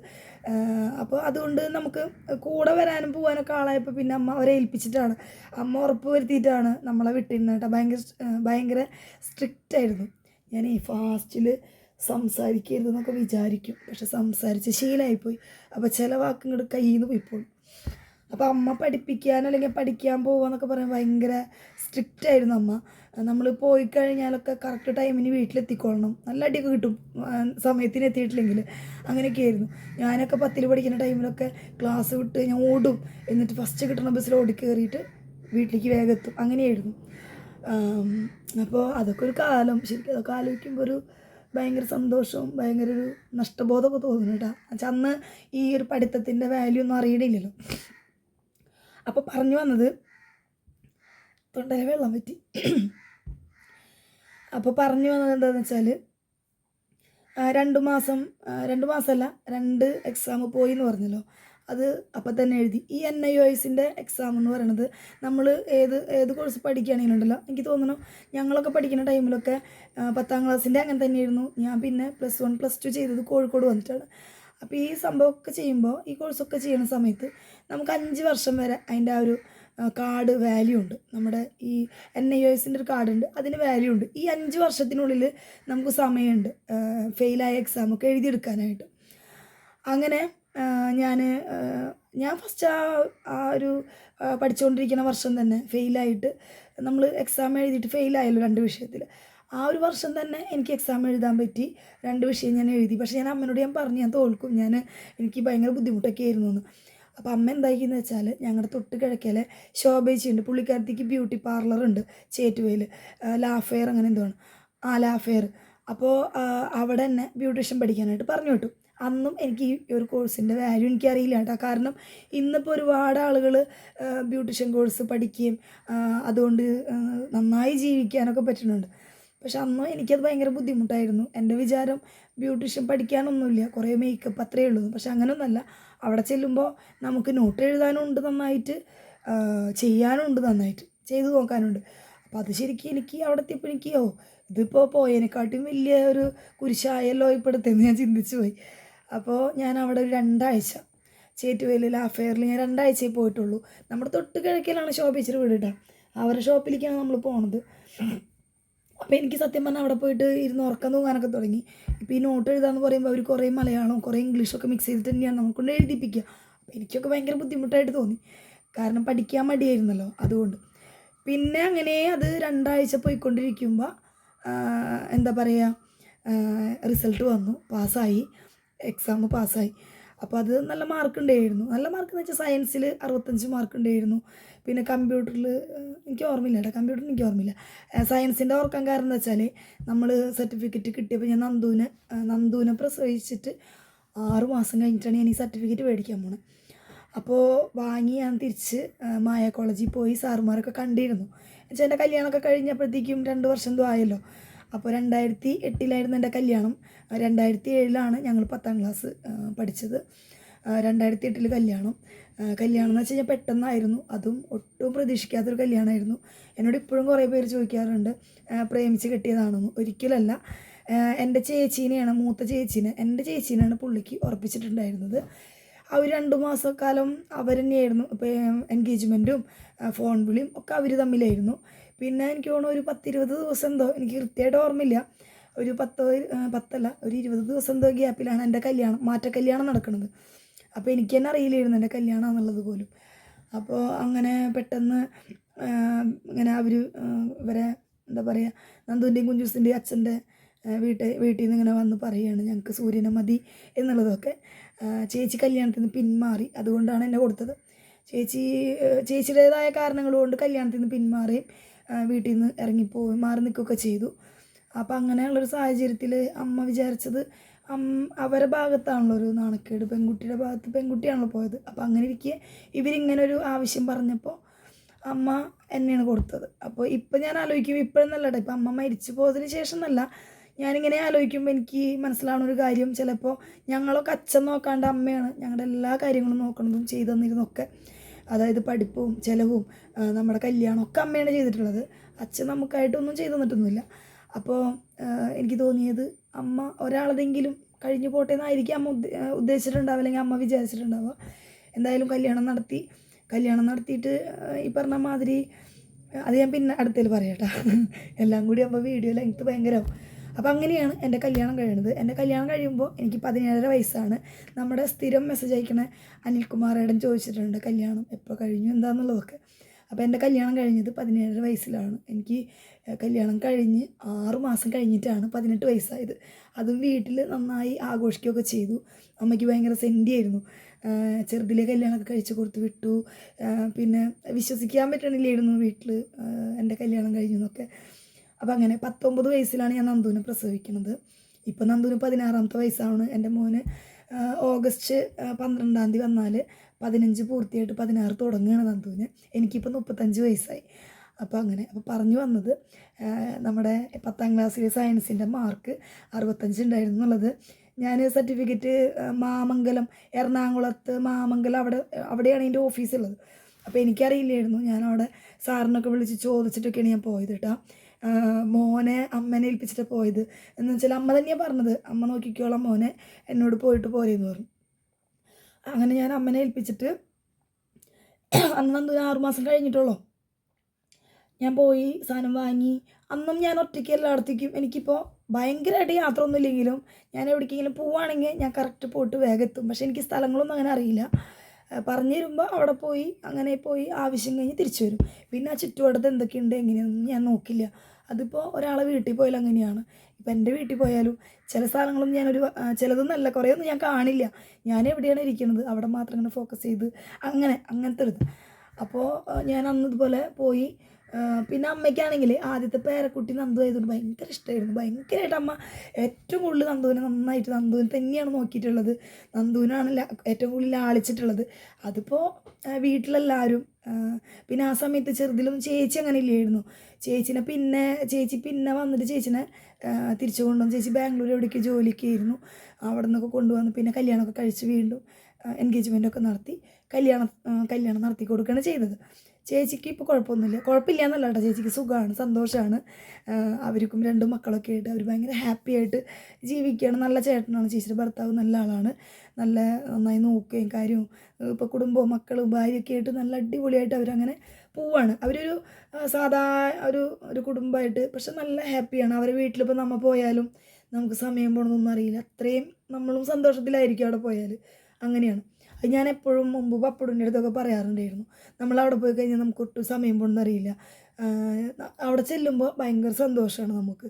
അപ്പോൾ അതുകൊണ്ട് നമുക്ക് കൂടെ വരാനും പോകാനൊക്കെ ആളായപ്പോൾ പിന്നെ അമ്മ അവരെ ഏൽപ്പിച്ചിട്ടാണ്, അമ്മ ഉറപ്പ് വരുത്തിയിട്ടാണ് നമ്മളെ വിട്ടിരുന്നത് കേട്ടോ. ഭയങ്കര സ്ട്രിക്റ്റായിരുന്നു. ഞാൻ ഈ ഫാസ്റ്റിൽ സംസാരിക്കരുതെന്നൊക്കെ വിചാരിക്കും, പക്ഷെ സംസാരിച്ച് ശീലമായിപ്പോയി. അപ്പോൾ ചില വാക്കുകൾ കയ്യിൽ നിന്ന് പോയിപ്പോയി. അപ്പോൾ അമ്മ പഠിപ്പിക്കാൻ അല്ലെങ്കിൽ പഠിക്കാൻ പോകുക പറയാൻ ഭയങ്കര സ്ട്രിക്റ്റ് ആയിരുന്നു അമ്മ. നമ്മൾ പോയി കഴിഞ്ഞാലൊക്കെ കറക്റ്റ് ടൈമിന് വീട്ടിലെത്തിക്കൊള്ളണം, നല്ല അടിയൊക്കെ കിട്ടും സമയത്തിന് എത്തിയിട്ടില്ലെങ്കിൽ. അങ്ങനെയൊക്കെ ആയിരുന്നു. ഞാനൊക്കെ 10ൽ പഠിക്കുന്ന ടൈമിലൊക്കെ ക്ലാസ് വിട്ട് ഞാൻ ഓടും, എന്നിട്ട് ഫസ്റ്റ് കിട്ടുന്ന ബസ്സിൽ ഓടി കയറിയിട്ട് വീട്ടിലേക്ക് വേഗം എത്തും. അങ്ങനെയായിരുന്നു. അപ്പോൾ അതൊക്കെ ഒരു കാലം. ശരിക്കും അതൊക്കെ ആലോചിക്കുമ്പോൾ ഒരു ഭയങ്കര സന്തോഷവും ഭയങ്കര ഒരു നഷ്ടബോധമൊക്കെ തോന്നുന്നു കേട്ടോ. എന്നുവെച്ചാൽ അന്ന് ഈ ഒരു പഠിത്തത്തിൻ്റെ വാല്യൂ ഒന്നും അറിയണില്ലല്ലോ. അപ്പോൾ പറഞ്ഞു വന്നത്, തൊണ്ടയിൽ വെള്ളം പറ്റി. അപ്പോൾ പറഞ്ഞു വന്നത് എന്താണെന്ന് വെച്ചാൽ 2 മാസമല്ല 2 എക്സാം പോയി എന്ന് പറഞ്ഞല്ലോ. അത് അപ്പം തന്നെ എഴുതി. ഈ NIOSൻ്റെ എക്സാം എന്ന് പറയുന്നത് നമ്മൾ ഏത് കോഴ്സ് പഠിക്കുകയാണെങ്കിലുണ്ടല്ലോ, എനിക്ക് തോന്നുന്നു ഞങ്ങളൊക്കെ പഠിക്കുന്ന ടൈമിലൊക്കെ 10ാം ക്ലാസ്സിൻ്റെ അങ്ങനെ തന്നെയായിരുന്നു. ഞാൻ പിന്നെ +1 +2 ചെയ്തത് കോഴിക്കോട് വന്നിട്ടാണ്. അപ്പോൾ ഈ സംഭവമൊക്കെ ചെയ്യുമ്പോൾ, ഈ കോഴ്സൊക്കെ ചെയ്യുന്ന സമയത്ത് നമുക്ക് 5 വർഷം വരെ അതിൻ്റെ ആ ഒരു കാർഡ് വാല്യൂ ഉണ്ട്. നമ്മുടെ ഈ NIOSൻ്റെ ഒരു കാർഡുണ്ട്, അതിന് വാല്യൂ ഉണ്ട്. ഈ 5 വർഷത്തിനുള്ളിൽ നമുക്ക് സമയമുണ്ട് ഫെയിലായ എക്സാമൊക്കെ എഴുതിയെടുക്കാനായിട്ട്. അങ്ങനെ ഞാൻ ഫസ്റ്റ് ആ ഒരു പഠിച്ചുകൊണ്ടിരിക്കുന്ന വർഷം തന്നെ ഫെയിലായിട്ട്, നമ്മൾ എക്സാം എഴുതിയിട്ട് ഫെയിലായല്ലോ 2 വിഷയത്തിൽ. ആ ഒരു വർഷം തന്നെ എനിക്ക് എക്സാം എഴുതാൻ പറ്റി. 2 വിഷയം ഞാൻ എഴുതി. പക്ഷേ ഞാൻ അമ്മയോട് പറഞ്ഞു ഞാൻ തോൽക്കും, എനിക്ക് ഭയങ്കര ബുദ്ധിമുട്ടൊക്കെ ആയിരുന്നു എന്ന്. അപ്പോൾ അമ്മ എന്താക്കിയെന്ന് വെച്ചാൽ, ഞങ്ങളുടെ തൊട്ട് കിഴക്കലെ ശോഭേച്ചിയുണ്ട്, പുള്ളിക്കാരത്തിക്ക് ബ്യൂട്ടി പാർലറുണ്ട് ചേറ്റുവയിൽ, ലാഫെയർ അങ്ങനെ എന്തോ ആണ്, ലാഫെയർ. അപ്പോൾ അവിടെ തന്നെ ബ്യൂട്ടീഷ്യൻ പഠിക്കാനായിട്ട് പറഞ്ഞു വിട്ടു. അന്നും എനിക്ക് ഈ ഒരു കോഴ്സിൻ്റെ വാല്യൂ എനിക്കറിയില്ല കേട്ടോ. കാരണം ഇന്നിപ്പോൾ ഒരുപാട് ആളുകൾ ബ്യൂട്ടീഷ്യൻ കോഴ്സ് പഠിക്കുകയും അതുകൊണ്ട് നന്നായി ജീവിക്കാനൊക്കെ പറ്റുന്നുണ്ട്. പക്ഷെ അന്നും എനിക്കത് ഭയങ്കര ബുദ്ധിമുട്ടായിരുന്നു. എൻ്റെ വിചാരം ബ്യൂട്ടീഷ്യൻ പഠിക്കാനൊന്നുമില്ല, കുറേ മേക്കപ്പ് അത്രയേ ഉള്ളൂ. പക്ഷെ അങ്ങനെയൊന്നുമല്ല. അവിടെ ചെല്ലുമ്പോൾ നമുക്ക് നോട്ട് എഴുതാനുണ്ട് നന്നായിട്ട്, ചെയ്യാനുണ്ട് നന്നായിട്ട്, ചെയ്തു നോക്കാനുണ്ട്. അപ്പോൾ അത് ശരിക്കും എനിക്ക് അവിടെ എത്തിയപ്പോൾ ഇതിപ്പോൾ പോയതിനെക്കാട്ടും വലിയ ഒരു കുരിശായല്ലോ ഇപ്പോഴത്തേന്ന് ഞാൻ ചിന്തിച്ചു പോയി. അപ്പോൾ ഞാൻ അവിടെ ഒരു 2 ആഴ്ച ചേറ്റുവയിൽ ലാഫെയറിൽ ഞാൻ 2 ആഴ്ചയെ പോയിട്ടുള്ളൂ. നമ്മുടെ തൊട്ട് കിഴക്കിലാണ് ശോഭിച്ചിട്ട് വീട് കേട്ടോ. അവരുടെ ഷോപ്പിലേക്കാണ് നമ്മൾ പോണത്. അപ്പോൾ എനിക്ക് സത്യം പറഞ്ഞാൽ അവിടെ പോയിട്ട് ഇരുന്ന് ഉറക്കം തൂങ്ങാനൊക്കെ തുടങ്ങി. ഇപ്പോൾ ഈ നോട്ട് എഴുതാമെന്ന് പറയുമ്പോൾ അവർ കുറേ മലയാളവും കുറേ ഇംഗ്ലീഷൊക്കെ മിക്സ് ചെയ്തിട്ട് തന്നെയാണ് നമുക്കൊണ്ട് എഴുതിപ്പിക്കുക. അപ്പോൾ എനിക്കൊക്കെ ഭയങ്കര ബുദ്ധിമുട്ടായിട്ട് തോന്നി, കാരണം പഠിക്കാൻ മടിയായിരുന്നല്ലോ അതുകൊണ്ട്. പിന്നെ അങ്ങനെ അത് 2 ആഴ്ച പോയിക്കൊണ്ടിരിക്കുമ്പോൾ എന്താ പറയുക, റിസൾട്ട് വന്നു, പാസ്സായി, എക്സാം പാസ്സായി. അപ്പോൾ അത് നല്ല മാർക്ക് ഉണ്ടായിരുന്നു. നല്ല മാർക്ക് എന്ന് വെച്ചാൽ സയൻസിൽ 65 മാർക്ക് ഉണ്ടായിരുന്നു. പിന്നെ കമ്പ്യൂട്ടറിൽ എനിക്ക് ഓർമ്മയില്ല കേട്ടോ, കമ്പ്യൂട്ടറിന് എനിക്ക് ഓർമ്മയില്ല. സയൻസിൻ്റെ ഓർക്കാൻ കാരണം എന്ന് വെച്ചാൽ, നമ്മൾ സർട്ടിഫിക്കറ്റ് കിട്ടിയപ്പോൾ ഞാൻ നന്ദൂനെ പ്രസവിച്ചിട്ട് 6 മാസം കഴിഞ്ഞിട്ടാണ് ഞാൻ ഈ സർട്ടിഫിക്കറ്റ് മേടിക്കാൻ പോണത്. അപ്പോൾ വാങ്ങി ഞാൻ തിരിച്ച് മായ കോളേജിൽ പോയി സാറുമാരൊക്കെ കണ്ടിരുന്നു. എന്നുവെച്ചാൽ എൻ്റെ കല്യാണമൊക്കെ കഴിഞ്ഞപ്പോഴത്തേക്കും 2 വർഷം എന്തോ ആയല്ലോ. അപ്പോൾ 2008 എൻ്റെ കല്യാണം. 2007 ഞങ്ങൾ 10ാം ക്ലാസ് പഠിച്ചത്. 2008 കല്യാണം എന്ന് വെച്ച് കഴിഞ്ഞാൽ പെട്ടെന്നായിരുന്നു. അതും ഒട്ടും പ്രതീക്ഷിക്കാത്തൊരു കല്യാണമായിരുന്നു. എന്നോട് ഇപ്പോഴും കുറേ പേര് ചോദിക്കാറുണ്ട് പ്രേമിച്ച് കെട്ടിയതാണെന്ന്. ഒരിക്കലല്ല. എൻ്റെ ചേച്ചീനെയാണ്, മൂത്ത ചേച്ചീനെ, എൻ്റെ ചേച്ചീനെയാണ് പുള്ളിക്ക് ഉറപ്പിച്ചിട്ടുണ്ടായിരുന്നത്. അവർ 2 മാസക്കാലം അവർ തന്നെയായിരുന്നു. ഇപ്പോൾ എൻഗേജ്മെൻറ്റും ഫോൺ വിളിയും ഒക്കെ അവർ തമ്മിലായിരുന്നു. പിന്നെ എനിക്ക് തോന്നുന്നു ഒരു 10-20 ദിവസം എന്തോ, എനിക്ക് കൃത്യമായിട്ട് ഓർമ്മയില്ല, ഒരു 20 ദിവസം എന്തോ ഗ്യാപ്പിലാണ് എൻ്റെ കല്യാണം, മാറ്റക്കല്യാണം നടക്കുന്നത്. അപ്പോൾ എനിക്ക് തന്നെ അറിയില്ലായിരുന്നു എൻ്റെ കല്യാണം എന്നുള്ളത് പോലും. അപ്പോൾ അങ്ങനെ പെട്ടെന്ന് ഇങ്ങനെ അവർ ഇവരെ എന്താ പറയുക, നന്ദുവിൻ്റെയും കുഞ്ചൂസിൻ്റെയും അച്ഛൻ്റെ വീട്ടിൽ നിന്ന് ഇങ്ങനെ വന്ന് പറയുകയാണ് ഞങ്ങൾക്ക് സൂര്യനെ മതി എന്നുള്ളതൊക്കെ. ചേച്ചി കല്യാണത്തിൽ നിന്ന് പിന്മാറി, അതുകൊണ്ടാണ് എന്നെ കൊടുത്തത്. ചേച്ചിയുടേതായ കാരണങ്ങൾ കൊണ്ട് കല്യാണത്തിൽ നിന്ന് പിന്മാറുകയും വീട്ടിൽ നിന്ന് ഇറങ്ങിപ്പോവുകയും മാറി നിൽക്കുകയൊക്കെ ചെയ്തു. അപ്പം അങ്ങനെയുള്ളൊരു സാഹചര്യത്തിൽ അമ്മ വിചാരിച്ചത് അവരെ ഭാഗത്താണല്ലോ ഒരു നാണക്കേട്, പെൺകുട്ടിയുടെ ഭാഗത്ത് പെൺകുട്ടിയാണല്ലോ പോയത്. അപ്പോൾ അങ്ങനെ ഇരിക്കെ ഇവരിങ്ങനെ ഒരു ആവശ്യം പറഞ്ഞപ്പോൾ അമ്മ എന്നെയാണ് കൊടുത്തത്. അപ്പോൾ ഇപ്പം ഞാൻ ആലോചിക്കും, ഇപ്പോഴെന്നല്ല കേട്ടോ, ഇപ്പം അമ്മ മരിച്ചു പോയതിന് ശേഷം എന്നല്ല, ഞാനിങ്ങനെ ആലോചിക്കുമ്പോൾ എനിക്ക് മനസ്സിലാവുന്ന ഒരു കാര്യം, ചിലപ്പോൾ ഞങ്ങളൊക്കെ അച്ഛൻ നോക്കാണ്ട് അമ്മയാണ് ഞങ്ങളുടെ എല്ലാ കാര്യങ്ങളും നോക്കണതും ചെയ്തു തന്നിരുന്നൊക്കെ. അതായത് പഠിപ്പും ചിലവും നമ്മുടെ കല്യാണമൊക്കെ അമ്മയാണ് ചെയ്തിട്ടുള്ളത്. അച്ഛൻ നമുക്കായിട്ടൊന്നും ചെയ്തു തന്നിട്ടൊന്നുമില്ല. അപ്പോൾ എനിക്ക് തോന്നിയത് അമ്മ ഒരാളതെങ്കിലും കഴിഞ്ഞു പോട്ടെ എന്നായിരിക്കും അമ്മ ഉദ്ദേശിച്ചിട്ടുണ്ടാവുക, അല്ലെങ്കിൽ അമ്മ വിചാരിച്ചിട്ടുണ്ടാവുക. എന്തായാലും കല്യാണം നടത്തിയിട്ട് ഈ പറഞ്ഞ മാതിരി അത് ഞാൻ പിന്നെ അടുത്തതിൽ പറയാം കേട്ടോ. എല്ലാം കൂടി ആകുമ്പോൾ വീഡിയോ ലെങ്ത്ത് ഭയങ്കരമാവും. അപ്പോൾ അങ്ങനെയാണ് എൻ്റെ കല്യാണം കഴിയുന്നത്. എൻ്റെ കല്യാണം കഴിയുമ്പോൾ എനിക്ക് 17.5 വയസ്സാണ്. നമ്മുടെ സ്ഥിരം മെസ്സേജ് അയക്കണ അനിൽകുമാറേടൻ ചോദിച്ചിട്ടുണ്ട് കല്യാണം എപ്പോൾ കഴിഞ്ഞു എന്താണെന്നുള്ളതൊക്കെ. അപ്പോൾ എൻ്റെ കല്യാണം കഴിഞ്ഞത് 17.5 വയസ്സിലാണ്. എനിക്ക് കല്യാണം കഴിഞ്ഞ് 6 മാസം കഴിഞ്ഞിട്ടാണ് 18 വയസ്സായത്. അതും വീട്ടിൽ നന്നായി ആഘോഷിക്കുകയൊക്കെ ചെയ്തു. അമ്മയ്ക്ക് ഭയങ്കര സെൻറ്റിയായിരുന്നു. ചെറുതിലെ കല്യാണമൊക്കെ കഴിച്ച് കൊടുത്ത് വിട്ടു. പിന്നെ വിശ്വസിക്കാൻ പറ്റണില്ലായിരുന്നു വീട്ടിൽ എൻ്റെ കല്യാണം കഴിഞ്ഞു എന്നൊക്കെ. അപ്പോൾ അങ്ങനെ 19 വയസ്സിലാണ് ഞാൻ നന്ദുവിനെ പ്രസവിക്കുന്നത്. ഇപ്പോൾ നന്ദുവിന് 16ാമത്തെ വയസ്സാണ്. എൻ്റെ മോന് ഓഗസ്റ്റ് 12-ാം തീയതി വന്നാൽ 15 പൂർത്തിയായിട്ട് 16 തുടങ്ങുകയാണ് നന്ദുവിന്. എനിക്കിപ്പോൾ 35 വയസ്സായി. അപ്പോൾ അങ്ങനെ പറഞ്ഞു വന്നത് നമ്മുടെ 10ാം ക്ലാസ്സിലെ സയൻസിൻ്റെ മാർക്ക് 65 ഉണ്ടായിരുന്നു എന്നുള്ളത്. ഞാൻ സർട്ടിഫിക്കറ്റ് മാമംഗലം, എറണാകുളത്ത് മാമംഗലം അവിടെയാണ് എൻ്റെ ഓഫീസുള്ളത്. അപ്പോൾ എനിക്കറിയില്ലായിരുന്നു. ഞാനവിടെ സാറിനൊക്കെ വിളിച്ച് ചോദിച്ചിട്ടൊക്കെയാണ് ഞാൻ പോയത് കേട്ടോ. മോനെ അമ്മനെ ഏൽപ്പിച്ചിട്ട് പോയത്. എന്ന് വെച്ചാൽ അമ്മ തന്നെയാണ് പറഞ്ഞത്, അമ്മ നോക്കിക്കോളാം മോനെ, എന്നോട് പോയിട്ട് പോരെന്ന് പറഞ്ഞു. അങ്ങനെ ഞാൻ അമ്മനെ ഏൽപ്പിച്ചിട്ട് അന്ന് നന്ദു 6 മാസം കഴിഞ്ഞിട്ടുള്ളൂ. ഞാൻ പോയി സാധനം വാങ്ങി. അന്നും ഞാൻ ഒറ്റയ്ക്ക് എല്ലായിടത്തേക്കും, എനിക്കിപ്പോൾ ഭയങ്കരമായിട്ട് യാത്ര ഒന്നും ഇല്ലെങ്കിലും ഞാൻ എവിടേക്കെങ്കിലും പോവുകയാണെങ്കിൽ ഞാൻ കറക്റ്റ് പോയിട്ട് വേഗം എത്തും. പക്ഷേ എനിക്ക് സ്ഥലങ്ങളൊന്നും അങ്ങനെ അറിയില്ല. പറഞ്ഞു തരുമ്പോൾ അവിടെ പോയി അങ്ങനെ പോയി ആവശ്യം കഴിഞ്ഞ് തിരിച്ചു വരും. പിന്നെ ആ ചുറ്റുവട്ടത്ത് എന്തൊക്കെയുണ്ട് എങ്ങനെയൊന്നും ഞാൻ നോക്കില്ല. അതിപ്പോൾ ഒരാളെ വീട്ടിൽ പോയാലും അങ്ങനെയാണ്. ഇപ്പം എൻ്റെ വീട്ടിൽ പോയാലും ചില സ്ഥലങ്ങളും ചിലതൊന്നും അല്ല, കുറേയൊന്നും ഞാൻ കാണില്ല. ഞാൻ എവിടെയാണ് ഇരിക്കുന്നത് അവിടെ മാത്രം ഇങ്ങനെ ഫോക്കസ് ചെയ്ത് അങ്ങനത്തെ ഒരു ഇത്. അപ്പോൾ ഞാൻ അന്ന് ഇതുപോലെ പോയി. പിന്നെ അമ്മയ്ക്കാണെങ്കിൽ ആദ്യത്തെ പേരക്കുട്ടി നന്ദു ആയതുകൊണ്ട് ഭയങ്കര ഇഷ്ടമായിരുന്നു. ഭയങ്കരമായിട്ട് അമ്മ ഏറ്റവും കൂടുതൽ നന്ദുവിനെ തന്നെയാണ് നോക്കിയിട്ടുള്ളത്. നന്ദുവിനാണ് ഏറ്റവും കൂടുതൽ ലാളിച്ചിട്ടുള്ളത്. അതിപ്പോൾ വീട്ടിലെല്ലാവരും. പിന്നെ ആ സമയത്ത് ചെറുതിലും ചേച്ചി അങ്ങനെ ഇല്ലായിരുന്നു. ചേച്ചി പിന്നെ വന്നിട്ട് ചേച്ചിനെ തിരിച്ചു കൊണ്ടുവന്നു. ചേച്ചി ബാംഗ്ലൂർ എവിടേക്ക് ജോലിക്കായിരുന്നു. അവിടെ നിന്നൊക്കെ കൊണ്ടുവന്നു. പിന്നെ കല്യാണമൊക്കെ കഴിച്ച് വീണ്ടും എൻഗേജ്മെൻറ്റൊക്കെ നടത്തി കല്യാണം നടത്തി കൊടുക്കുകയാണ് ചെയ്തത്. ചേച്ചിക്ക് ഇപ്പോൾ കുഴപ്പമില്ല എന്നല്ല കേട്ടോ, ചേച്ചിക്ക് സുഖമാണ്, സന്തോഷമാണ്. അവർക്കും 2 മക്കളൊക്കെ ആയിട്ട് അവർ ഭയങ്കര ഹാപ്പി ആയിട്ട് ജീവിക്കുകയാണ്. നല്ല ചേട്ടനാണ്, ചേച്ചിയുടെ ഭർത്താവ് നല്ല ആളാണ്. നന്നായി നോക്കുകയും കാര്യവും ഇപ്പോൾ കുടുംബവും മക്കളും ഭാര്യയൊക്കെ ആയിട്ട് നല്ല അടിപൊളിയായിട്ട് അവരങ്ങനെ പോവാണ്. അവരൊരു സാധാ ഒരു കുടുംബമായിട്ട്, പക്ഷെ നല്ല ഹാപ്പിയാണ്. അവരെ വീട്ടിലിപ്പോൾ നമ്മൾ പോയാലും നമുക്ക് സമയം പോകണമെന്നൊന്നും അറിയില്ല. അത്രയും നമ്മളും സന്തോഷത്തിലായിരിക്കും അവിടെ പോയാൽ. അങ്ങനെയാണ്. അത് ഞാൻ എപ്പോഴും മുമ്പ് പപ്പടിൻ്റെ അടുത്തൊക്കെ പറയാറുണ്ടായിരുന്നു. നമ്മളവിടെ പോയി കഴിഞ്ഞാൽ നമുക്ക് ഒട്ടും സമയം പോകുന്നത് അറിയില്ല. അവിടെ ചെല്ലുമ്പോൾ ഭയങ്കര സന്തോഷമാണ് നമുക്ക്.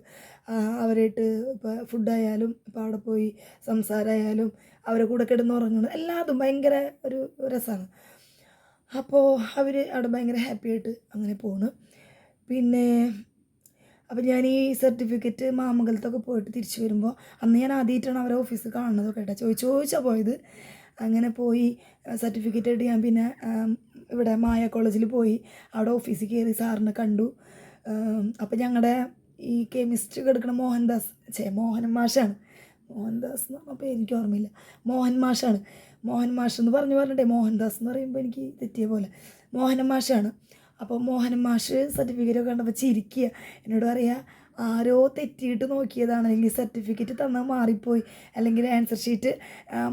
അവരായിട്ട് ഇപ്പോൾ ഫുഡായാലും ഇപ്പോൾ അവിടെ പോയി സംസാരമായാലും അവരെ കൂടെ കിടന്നുറങ്ങണം എല്ലാതും ഭയങ്കര ഒരു രസമാണ്. അപ്പോൾ അവർ അവിടെ ഭയങ്കര ഹാപ്പി ആയിട്ട് അങ്ങനെ പോണ്. പിന്നെ അപ്പോൾ ഞാൻ ഈ സർട്ടിഫിക്കറ്റ് മാമംഗലത്തൊക്കെ പോയിട്ട് തിരിച്ചു വരുമ്പോൾ അന്ന് ഞാൻ ആദ്യമായിട്ടാണ് അവരെ ഓഫീസ് കാണുന്നതൊക്കെ കേട്ടോ. ചോദിച്ചാൽ പോയത്. അങ്ങനെ പോയി സർട്ടിഫിക്കറ്റ് ആയിട്ട് ഞാൻ പിന്നെ ഇവിടെ മായ കോളേജിൽ പോയി അവിടെ ഓഫീസിൽ കയറി സാറിനെ കണ്ടു. അപ്പോൾ ഞങ്ങളുടെ ഈ കെമിസ്ട്രി എടുക്കുന്ന മോഹൻ മാഷാണ്. മോഹൻദാസ് എന്ന് പറഞ്ഞപ്പോൾ എനിക്ക് ഓർമ്മയില്ല. മോഹൻ മാഷ് എന്ന് പറഞ്ഞിട്ടേ മോഹൻദാസ് എന്ന് പറയുമ്പോൾ എനിക്ക് തെറ്റിയ പോലെ. മോഹൻ മാഷാണ്. അപ്പോൾ മോഹൻ മാഷ് സർട്ടിഫിക്കറ്റൊക്കെ കണ്ടപ്പോൾ ചിരിക്കുക. എന്നോട് പറയുക, ആരോ തെറ്റിയിട്ട് നോക്കിയതാണ്, അല്ലെങ്കിൽ സർട്ടിഫിക്കറ്റ് തന്നാൽ മാറിപ്പോയി, അല്ലെങ്കിൽ ആൻസർ ഷീറ്റ്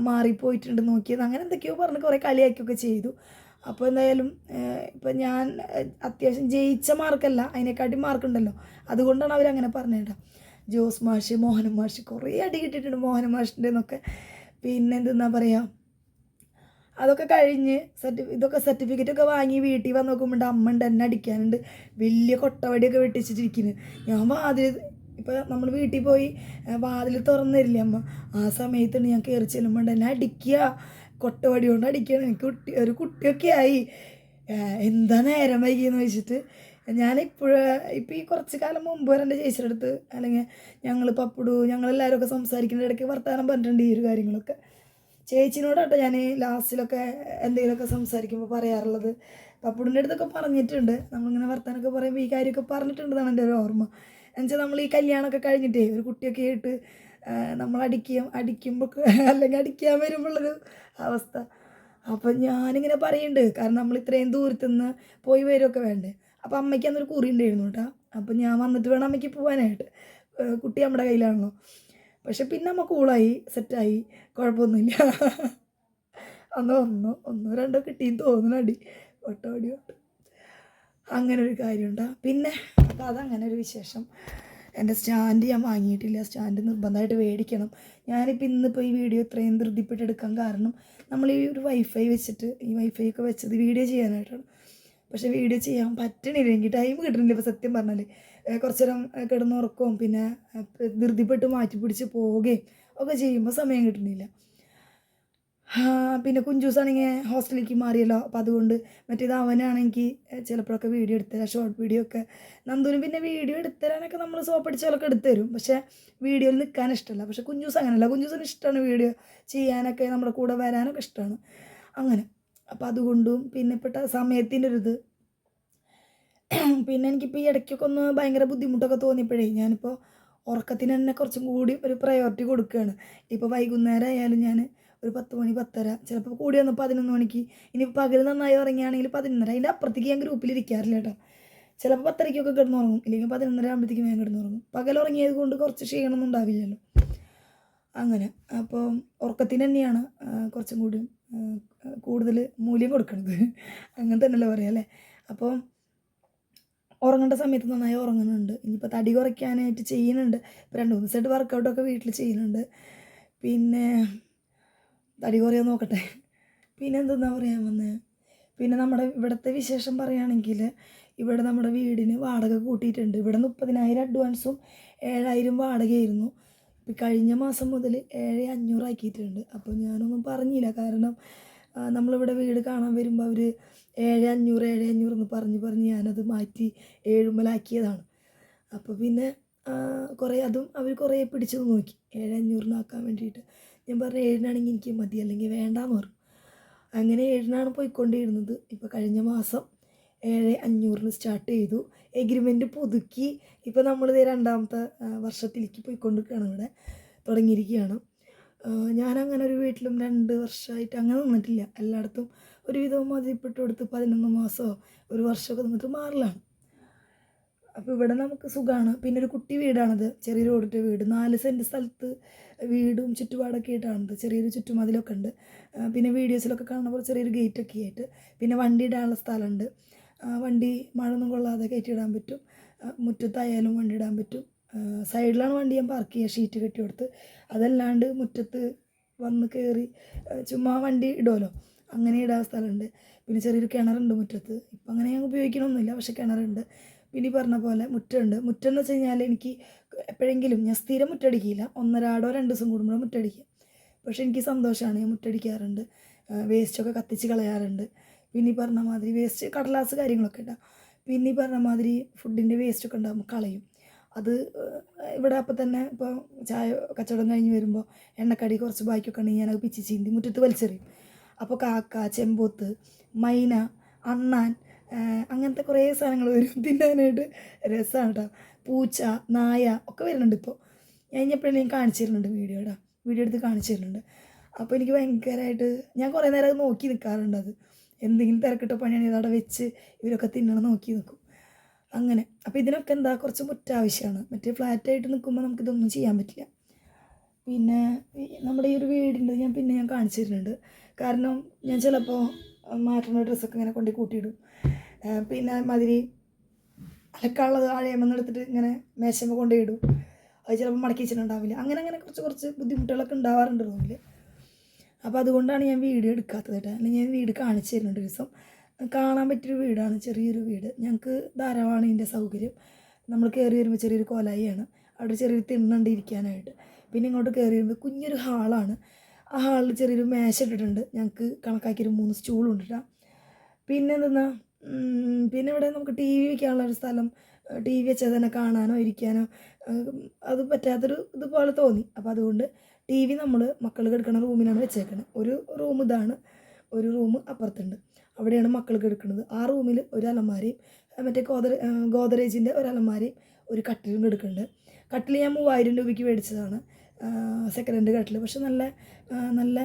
മാറിപ്പോയിട്ടുണ്ട് നോക്കിയത്, അങ്ങനെ എന്തൊക്കെയോ പറഞ്ഞ് കുറേ കളിയാക്കിയൊക്കെ ചെയ്തു. അപ്പോൾ എന്തായാലും ഇപ്പം ഞാൻ അത്യാവശ്യം ജയിച്ച മാർക്കല്ല, അതിനെക്കാട്ടി മാർക്കുണ്ടല്ലോ, അതുകൊണ്ടാണ് അവരങ്ങനെ പറഞ്ഞേട്ടാ. ജോസ് മാഷ്, മോഹൻ മാഷ് കുറേ അടി കിട്ടിയിട്ടുണ്ട് മോഹൻ മാഷിൻ്റെ എന്നൊക്കെ. പിന്നെ എന്തെന്നാ പറയുക, അതൊക്കെ കഴിഞ്ഞ് ഇതൊക്കെ സർട്ടിഫിക്കറ്റൊക്കെ വാങ്ങി വീട്ടിൽ വന്ന് നോക്കുമ്പോൾ അമ്മ ഉണ്ട് എന്നെ അടിക്കാനുണ്ട്. വലിയ കൊട്ടവടിയൊക്കെ വെട്ടിച്ചിട്ടിരിക്കുന്നത്. ഞാൻ ഇപ്പോൾ നമ്മൾ വീട്ടിൽ പോയി വാതിൽ തുറന്നു തരില്ലേ അമ്മ, ആ സമയത്തുണ്ട് ഞാൻ കയറി ചെല്ലുമ്പോൾ എന്നെ അടിക്കുക, കൊട്ടവടി കൊണ്ട് അടിക്കുകയാണ്. എനിക്ക് ഒരു കുട്ടിയൊക്കെ ആയി. എന്താ നേരം വൈകിയെന്ന് വെച്ചിട്ട് ഇപ്പോൾ ഈ കുറച്ച് കാലം മുമ്പ് വരെ എൻ്റെ ചേച്ചിയുടെ അടുത്ത് അല്ലെങ്കിൽ ഞങ്ങളെല്ലാവരും ഒക്കെ സംസാരിക്കുന്ന ഇടയ്ക്ക് വർത്തമാനം പറഞ്ഞിട്ടുണ്ട് ഈ ഒരു കാര്യങ്ങളൊക്കെ. ചേച്ചിനോടാട്ടോ ഞാൻ ലാസ്റ്റിലൊക്കെ എന്തെങ്കിലുമൊക്കെ സംസാരിക്കുമ്പോൾ പറയാറുള്ളത്. പപ്പുടിൻ്റെ അടുത്തൊക്കെ പറഞ്ഞിട്ടുണ്ട്. നമ്മളിങ്ങനെ വർത്തമാനമൊക്കെ പറയുമ്പോൾ ഈ കാര്യമൊക്കെ പറഞ്ഞിട്ടുണ്ടെന്നാണ് എൻ്റെ ഒരു ഓർമ്മ. എന്നുവെച്ചാൽ നമ്മൾ ഈ കല്യാണമൊക്കെ കഴിഞ്ഞിട്ടേ ഒരു കുട്ടിയൊക്കെ ആയിട്ട് നമ്മൾ അടിക്കുമ്പോൾ അല്ലെങ്കിൽ അടിക്കാൻ വരുമ്പോഴുള്ളൊരു അവസ്ഥ. അപ്പം ഞാനിങ്ങനെ പറയുന്നുണ്ട്, കാരണം നമ്മൾ ഇത്രയും ദൂരത്തുനിന്ന് പോയി വരുമൊക്കെ വേണ്ടേ. അപ്പോൾ അമ്മയ്ക്ക് അന്നൊരു കുറി ഉണ്ടായിരുന്നു കേട്ടോ. അപ്പം ഞാൻ വന്നിട്ട് വേണം അമ്മയ്ക്ക് പോകാനായിട്ട്, കുട്ടി നമ്മുടെ കയ്യിലാണല്ലോ. പക്ഷെ പിന്നെ അമ്മ കൂളായി, സെറ്റായി, കുഴപ്പമൊന്നുമില്ല. അന്ന് ഒന്നോ രണ്ടോ കിട്ടിയെന്ന് തോന്നുന്നു അടി, ഒട്ടോടി അങ്ങനെ ഒരു കാര്യമുണ്ടോ. പിന്നെ അതങ്ങനെ ഒരു വിശേഷം. എൻ്റെ സ്റ്റാൻഡ് ഞാൻ വാങ്ങിയിട്ടില്ല. സ്റ്റാൻഡ് നിർബന്ധമായിട്ട് മേടിക്കണം. ഞാനിപ്പോൾ ഇന്നിപ്പോൾ ഈ വീഡിയോ ഇത്രയും ധൃതിപ്പെട്ടെടുക്കാൻ കാരണം നമ്മൾ ഈ ഒരു വൈഫൈ വെച്ചിട്ട് ഈ വൈഫൈ ഒക്കെ വെച്ചത് വീഡിയോ ചെയ്യാനായിട്ടാണ്. പക്ഷേ വീഡിയോ ചെയ്യാൻ പറ്റണില്ല, എനിക്ക് ടൈം കിട്ടണില്ല. ഇപ്പോൾ സത്യം പറഞ്ഞാൽ കുറച്ച് നേരം കിടന്നുറക്കവും പിന്നെ ധൃതിപ്പെട്ട് മാറ്റി പിടിച്ച് പോവുകയും ഒക്കെ ചെയ്യുമ്പോൾ സമയം കിട്ടണില്ല. പിന്നെ കുഞ്ചൂസാണെങ്കിൽ ഹോസ്റ്റലിലേക്ക് മാറിയല്ലോ, അപ്പോൾ അതുകൊണ്ട് മറ്റേത് അവനാണെങ്കിൽ ചിലപ്പോഴൊക്കെ വീഡിയോ എടുത്തരാം, ഷോർട്ട് വീഡിയോ ഒക്കെ. നന്ദുവിന് പിന്നെ വീഡിയോ എടുത്തരാനൊക്കെ നമ്മൾ സോപ്പടിച്ചാലൊക്കെ എടുത്തുതരും, പക്ഷേ വീഡിയോയിൽ നിൽക്കാൻ ഇഷ്ടമല്ല. പക്ഷേ കുഞ്ചൂസ് അങ്ങനെയല്ല, കുഞ്ചൂസിന് ഇഷ്ടമാണ് വീഡിയോ ചെയ്യാനൊക്കെ, നമ്മുടെ കൂടെ വരാനൊക്കെ ഇഷ്ടമാണ് അങ്ങനെ. അപ്പോൾ അതുകൊണ്ടും പിന്നെ ഇപ്പോഴത്തെ സമയത്തിൻ്റെ ഒരു ഇത് പിന്നെ എനിക്കിപ്പോൾ ഈ ഇടയ്ക്കൊക്കെ ഒന്ന് ഭയങ്കര ബുദ്ധിമുട്ടൊക്കെ തോന്നിയപ്പോഴേ ഞാനിപ്പോൾ ഉറക്കത്തിന് തന്നെ കുറച്ചും കൂടി ഒരു പ്രയോറിറ്റി കൊടുക്കുകയാണ്. ഇപ്പോൾ വൈകുന്നേരം ആയാലും ഞാൻ ഒരു 10 മണി 10:30, ചിലപ്പോൾ കൂടി വന്ന് 11 മണിക്ക്. ഇനിയിപ്പോൾ പകൽ നന്നായി ഉറങ്ങുകയാണെങ്കിൽ 11:30. അതിൻ്റെ അപ്പുറത്തേക്ക് ഞാൻ ഗ്രൂപ്പിലിരിക്കാറില്ല കേട്ടോ. ചിലപ്പോൾ 10:30ക്കൊക്കെ കിടന്നുറങ്ങും, ഇല്ലെങ്കിൽ 11:30 ആകുമ്പോഴത്തേക്കും ഞാൻ കിടന്നുറങ്ങും. പകൽ ഉറങ്ങിയത് കൊണ്ട് കുറച്ച് ക്ഷീണമൊന്നും ഉണ്ടാവില്ലല്ലോ അങ്ങനെ. അപ്പോൾ ഉറക്കത്തിന് തന്നെയാണ് കുറച്ചും കൂടി കൂടുതൽ മൂല്യം കൊടുക്കുന്നത്, അങ്ങനെ തന്നെയല്ലേ പറയാം അല്ലേ. അപ്പോൾ ഉറങ്ങേണ്ട സമയത്ത് നന്നായി ഉറങ്ങുന്നുണ്ട്. ഇനിയിപ്പോൾ തടി കുറയ്ക്കാനായിട്ട് ചെയ്യുന്നുണ്ട്. ഇപ്പോൾ 2-3 ദിവസമായിട്ട് വർക്കൗട്ടൊക്കെ വീട്ടിൽ ചെയ്യുന്നുണ്ട്. പിന്നെ തടി കുറയാൻ നോക്കട്ടെ. പിന്നെ എന്തെന്നാ പറയാൻ വന്നത്, പിന്നെ നമ്മുടെ ഇവിടുത്തെ വിശേഷം പറയുകയാണെങ്കിൽ ഇവിടെ നമ്മുടെ വീടിന് വാടക കൂട്ടിയിട്ടുണ്ട്. ഇവിടെ 30,000 അഡ്വാൻസും 7,000 വാടകയായിരുന്നു. ഇപ്പോൾ കഴിഞ്ഞ മാസം മുതൽ 7,500 ആക്കിയിട്ടുണ്ട്. അപ്പോൾ ഞാനൊന്നും പറഞ്ഞില്ല, കാരണം നമ്മളിവിടെ വീട് കാണാൻ വരുമ്പോൾ അവർ 7,500 എന്ന് പറഞ്ഞ് ഞാനത് മാറ്റി 7,000 അപ്പോൾ പിന്നെ അതും അവർ കുറേ പിടിച്ചു നോക്കി 7,500 വേണ്ടിയിട്ട്. ഞാൻ പറഞ്ഞു 7,000 എനിക്ക് മതി, അല്ലെങ്കിൽ വേണ്ടാന്ന് പറഞ്ഞു. അങ്ങനെ 7,000 പോയിക്കൊണ്ടിരുന്നത്. ഇപ്പോൾ കഴിഞ്ഞ മാസം 7,500 സ്റ്റാർട്ട് ചെയ്തു. എഗ്രിമെൻറ്റ് പുതുക്കി ഇപ്പോൾ നമ്മളിത് 2ാമത്തെ വർഷത്തിലേക്ക് പോയിക്കൊണ്ടിരിക്കുകയാണ്, ഇവിടെ തുടങ്ങിയിരിക്കുകയാണ്. ഞാനങ്ങനെ ഒരു വീട്ടിലും 2 വർഷമായിട്ട് അങ്ങനെ നിന്നിട്ടില്ല. എല്ലായിടത്തും ഒരുവിധവും മതിപ്പെട്ട് കൊടുത്ത് 11 മാസമോ ഒരു വർഷമൊക്കെ നിന്നിട്ട് മാറലാണ്. അപ്പോൾ ഇവിടെ നമുക്ക് സുഖമാണ്. പിന്നെ ഒരു കുട്ടി വീടാണിത്, ചെറിയൊരു ഓടിട്ട വീട്, 4 സെൻറ്റ് സ്ഥലത്ത് വീടും ചുറ്റുപാടൊക്കെ ആയിട്ടാണിത്. ചെറിയൊരു ചുറ്റുമതിലൊക്കെ ഉണ്ട്. പിന്നെ വീഡിയോസിലൊക്കെ കാണുമ്പോൾ ചെറിയൊരു ഗേറ്റൊക്കെ ആയിട്ട്. പിന്നെ വണ്ടി ഇടാനുള്ള സ്ഥലമുണ്ട്. വണ്ടി മഴയൊന്നും കൊള്ളാതെ കയറ്റിയിടാൻ പറ്റും. മുറ്റത്തായാലും വണ്ടി ഇടാൻ പറ്റും. സൈഡിലാണ് വണ്ടി ഞാൻ പാർക്ക് ചെയ്യുക, ഷീറ്റ് കെട്ടി കൊടുത്ത്. അതല്ലാണ്ട് മുറ്റത്ത് വന്ന് കയറി ചുമ്മാ വണ്ടി ഇടുമല്ലോ, അങ്ങനെ ഇടാൻ സ്ഥലമുണ്ട്. പിന്നെ ചെറിയൊരു കിണറുണ്ട് മുറ്റത്ത്. ഇപ്പം അങ്ങനെ ഞാൻ ഉപയോഗിക്കണമൊന്നുമില്ല, പക്ഷേ കിണറുണ്ട്. പിന്നെ ഈ പറഞ്ഞ പോലെ മുറ്റമുണ്ട്. മുറ്റം എന്ന് വെച്ച് കഴിഞ്ഞാൽ എനിക്ക് എപ്പോഴെങ്കിലും, ഞാൻ സ്ഥിരം മുറ്റടിക്കില്ല, 1-2 ദിവസം കൂടുമ്പോൾ മുറ്റടിക്കുക. പക്ഷേ എനിക്ക് സന്തോഷമാണ്, ഞാൻ മുറ്റടിക്കാറുണ്ട്. വേസ്റ്റൊക്കെ കത്തിച്ച് കളയാറുണ്ട്. പിന്നെ ഈ പറഞ്ഞ മാതിരി വേസ്റ്റ് കടലാസ് കാര്യങ്ങളൊക്കെ ഉണ്ടാകും. പിന്നെ ഈ പറഞ്ഞ മാതിരി ഫുഡിൻ്റെ വേസ്റ്റൊക്കെ ഉണ്ടാകുമ്പോൾ കളയും. അത് ഇവിടെ അപ്പം തന്നെ ഇപ്പോൾ ചായ കച്ചവടം കഴിഞ്ഞ് വരുമ്പോൾ എണ്ണക്കടി കുറച്ച് ബാക്കിയൊക്കെ ഉണ്ടെങ്കിൽ ഞാനത് പിച്ചി ചീന്തി മുറ്റത്ത് വലിച്ചെറിയും. അപ്പോൾ കാക്ക, ചെമ്പോത്ത്, മൈന, അണ്ണാൻ, അങ്ങനത്തെ കുറേ സാധനങ്ങൾ വരും തിന്നാനായിട്ട്. രസമാണ് കേട്ടോ. പൂച്ച, നായ ഒക്കെ വരുന്നുണ്ട് ഇപ്പോൾ. ഞാൻ എപ്പോഴും ഞാൻ കാണിച്ചു തരുന്നുണ്ട് വീഡിയോ എടുത്ത് കാണിച്ചു തരുന്നുണ്ട്. അപ്പോൾ എനിക്ക് ഭയങ്കരമായിട്ട് ഞാൻ കുറേ നേരം അത് നോക്കി നിൽക്കാറുണ്ട്. അത് എന്തെങ്കിലും തിരക്കിട്ട പണിയാണെങ്കിൽ അവിടെ വെച്ച് ഇവരൊക്കെ തിന്നണം നോക്കി നിൽക്കും അങ്ങനെ. അപ്പോൾ ഇതിനൊക്കെ എന്താ കുറച്ച് മുറ്റാവശ്യമാണ്. മറ്റേ ഫ്ലാറ്റായിട്ട് നിൽക്കുമ്പോൾ നമുക്കിതൊന്നും ചെയ്യാൻ പറ്റില്ല. പിന്നെ നമ്മുടെ ഈ ഒരു വീടിൻ്റെ ഞാൻ കാണിച്ചു തരുന്നുണ്ട്. കാരണം ഞാൻ ചിലപ്പോൾ മാറ്റുന്ന ഡ്രസ്സൊക്കെ ഇങ്ങനെ കൊണ്ട് കൂട്ടിയിടും. പിന്നെ മാതിരി അലക്കാനുള്ളത് ആഴയമെന്ന് എടുത്തിട്ട് ഇങ്ങനെ മേശമ്മ കൊണ്ടുപോയിടും. അത് ചിലപ്പോൾ മടക്കി വെച്ചിട്ടുണ്ടാവില്ല. അങ്ങനെ കുറച്ച് ബുദ്ധിമുട്ടുകളൊക്കെ ഉണ്ടാവാറുണ്ട് റൂമിൽ. അപ്പോൾ അതുകൊണ്ടാണ് ഞാൻ വീഡിയോ എടുക്കാത്തത് കേട്ടോ. അല്ലെങ്കിൽ ഞാൻ വീട് കാണിച്ചു തരുന്നുണ്ട് ഒരു ദിവസം. കാണാൻ പറ്റിയൊരു വീടാണ്, ചെറിയൊരു വീട്. ഞങ്ങൾക്ക് ധാരാളമാണ് ഇതിൻ്റെ സൗകര്യം. നമ്മൾ കയറി വരുമ്പോൾ ചെറിയൊരു കോലായിയാണ്, അവിടെ ചെറിയൊരു തിണ്ണുണ്ട് ഇരിക്കാനായിട്ട്. പിന്നെ ഇങ്ങോട്ട് കയറി വരുമ്പോൾ കുഞ്ഞൊരു ഹാളാണ്. ആ ഹാളിൽ ചെറിയൊരു മേശ ഇട്ടിട്ടുണ്ട്. ഞങ്ങൾക്ക് കണക്കാക്കിയൊരു 3 സ്റ്റൂളുണ്ട് കേട്ടോ. പിന്നെ എന്തെന്നാ, പിന്നെ ഇവിടെ നമുക്ക് ടി വി വയ്ക്കാനുള്ളൊരു സ്ഥലം. ടി വി വെച്ചാൽ തന്നെ കാണാനോ ഇരിക്കാനോ അത് പറ്റാത്തൊരു ഇതുപോലെ തോന്നി. അപ്പോൾ അതുകൊണ്ട് ടി വി നമ്മൾ മക്കൾ കിടക്കുന്ന റൂമിലാണ് വെച്ചേക്കുന്നത്. ഒരു റൂം ഇതാണ്, ഒരു റൂം അപ്പുറത്തുണ്ട്, അവിടെയാണ് മക്കൾ കിടക്കുന്നത്. ആ റൂമിൽ ഒരു അലമാരയും മറ്റേ ഗോദറേജിൻ്റെ ഒരു അലമാരയും ഒരു കട്ടിലും കിടക്കുന്നുണ്ട്. കട്ടിൽ ഞാൻ 3,000 രൂപയ്ക്ക് മേടിച്ചതാണ്, സെക്കൻഡ് ഹാൻഡ് കട്ടിൽ. പക്ഷെ നല്ല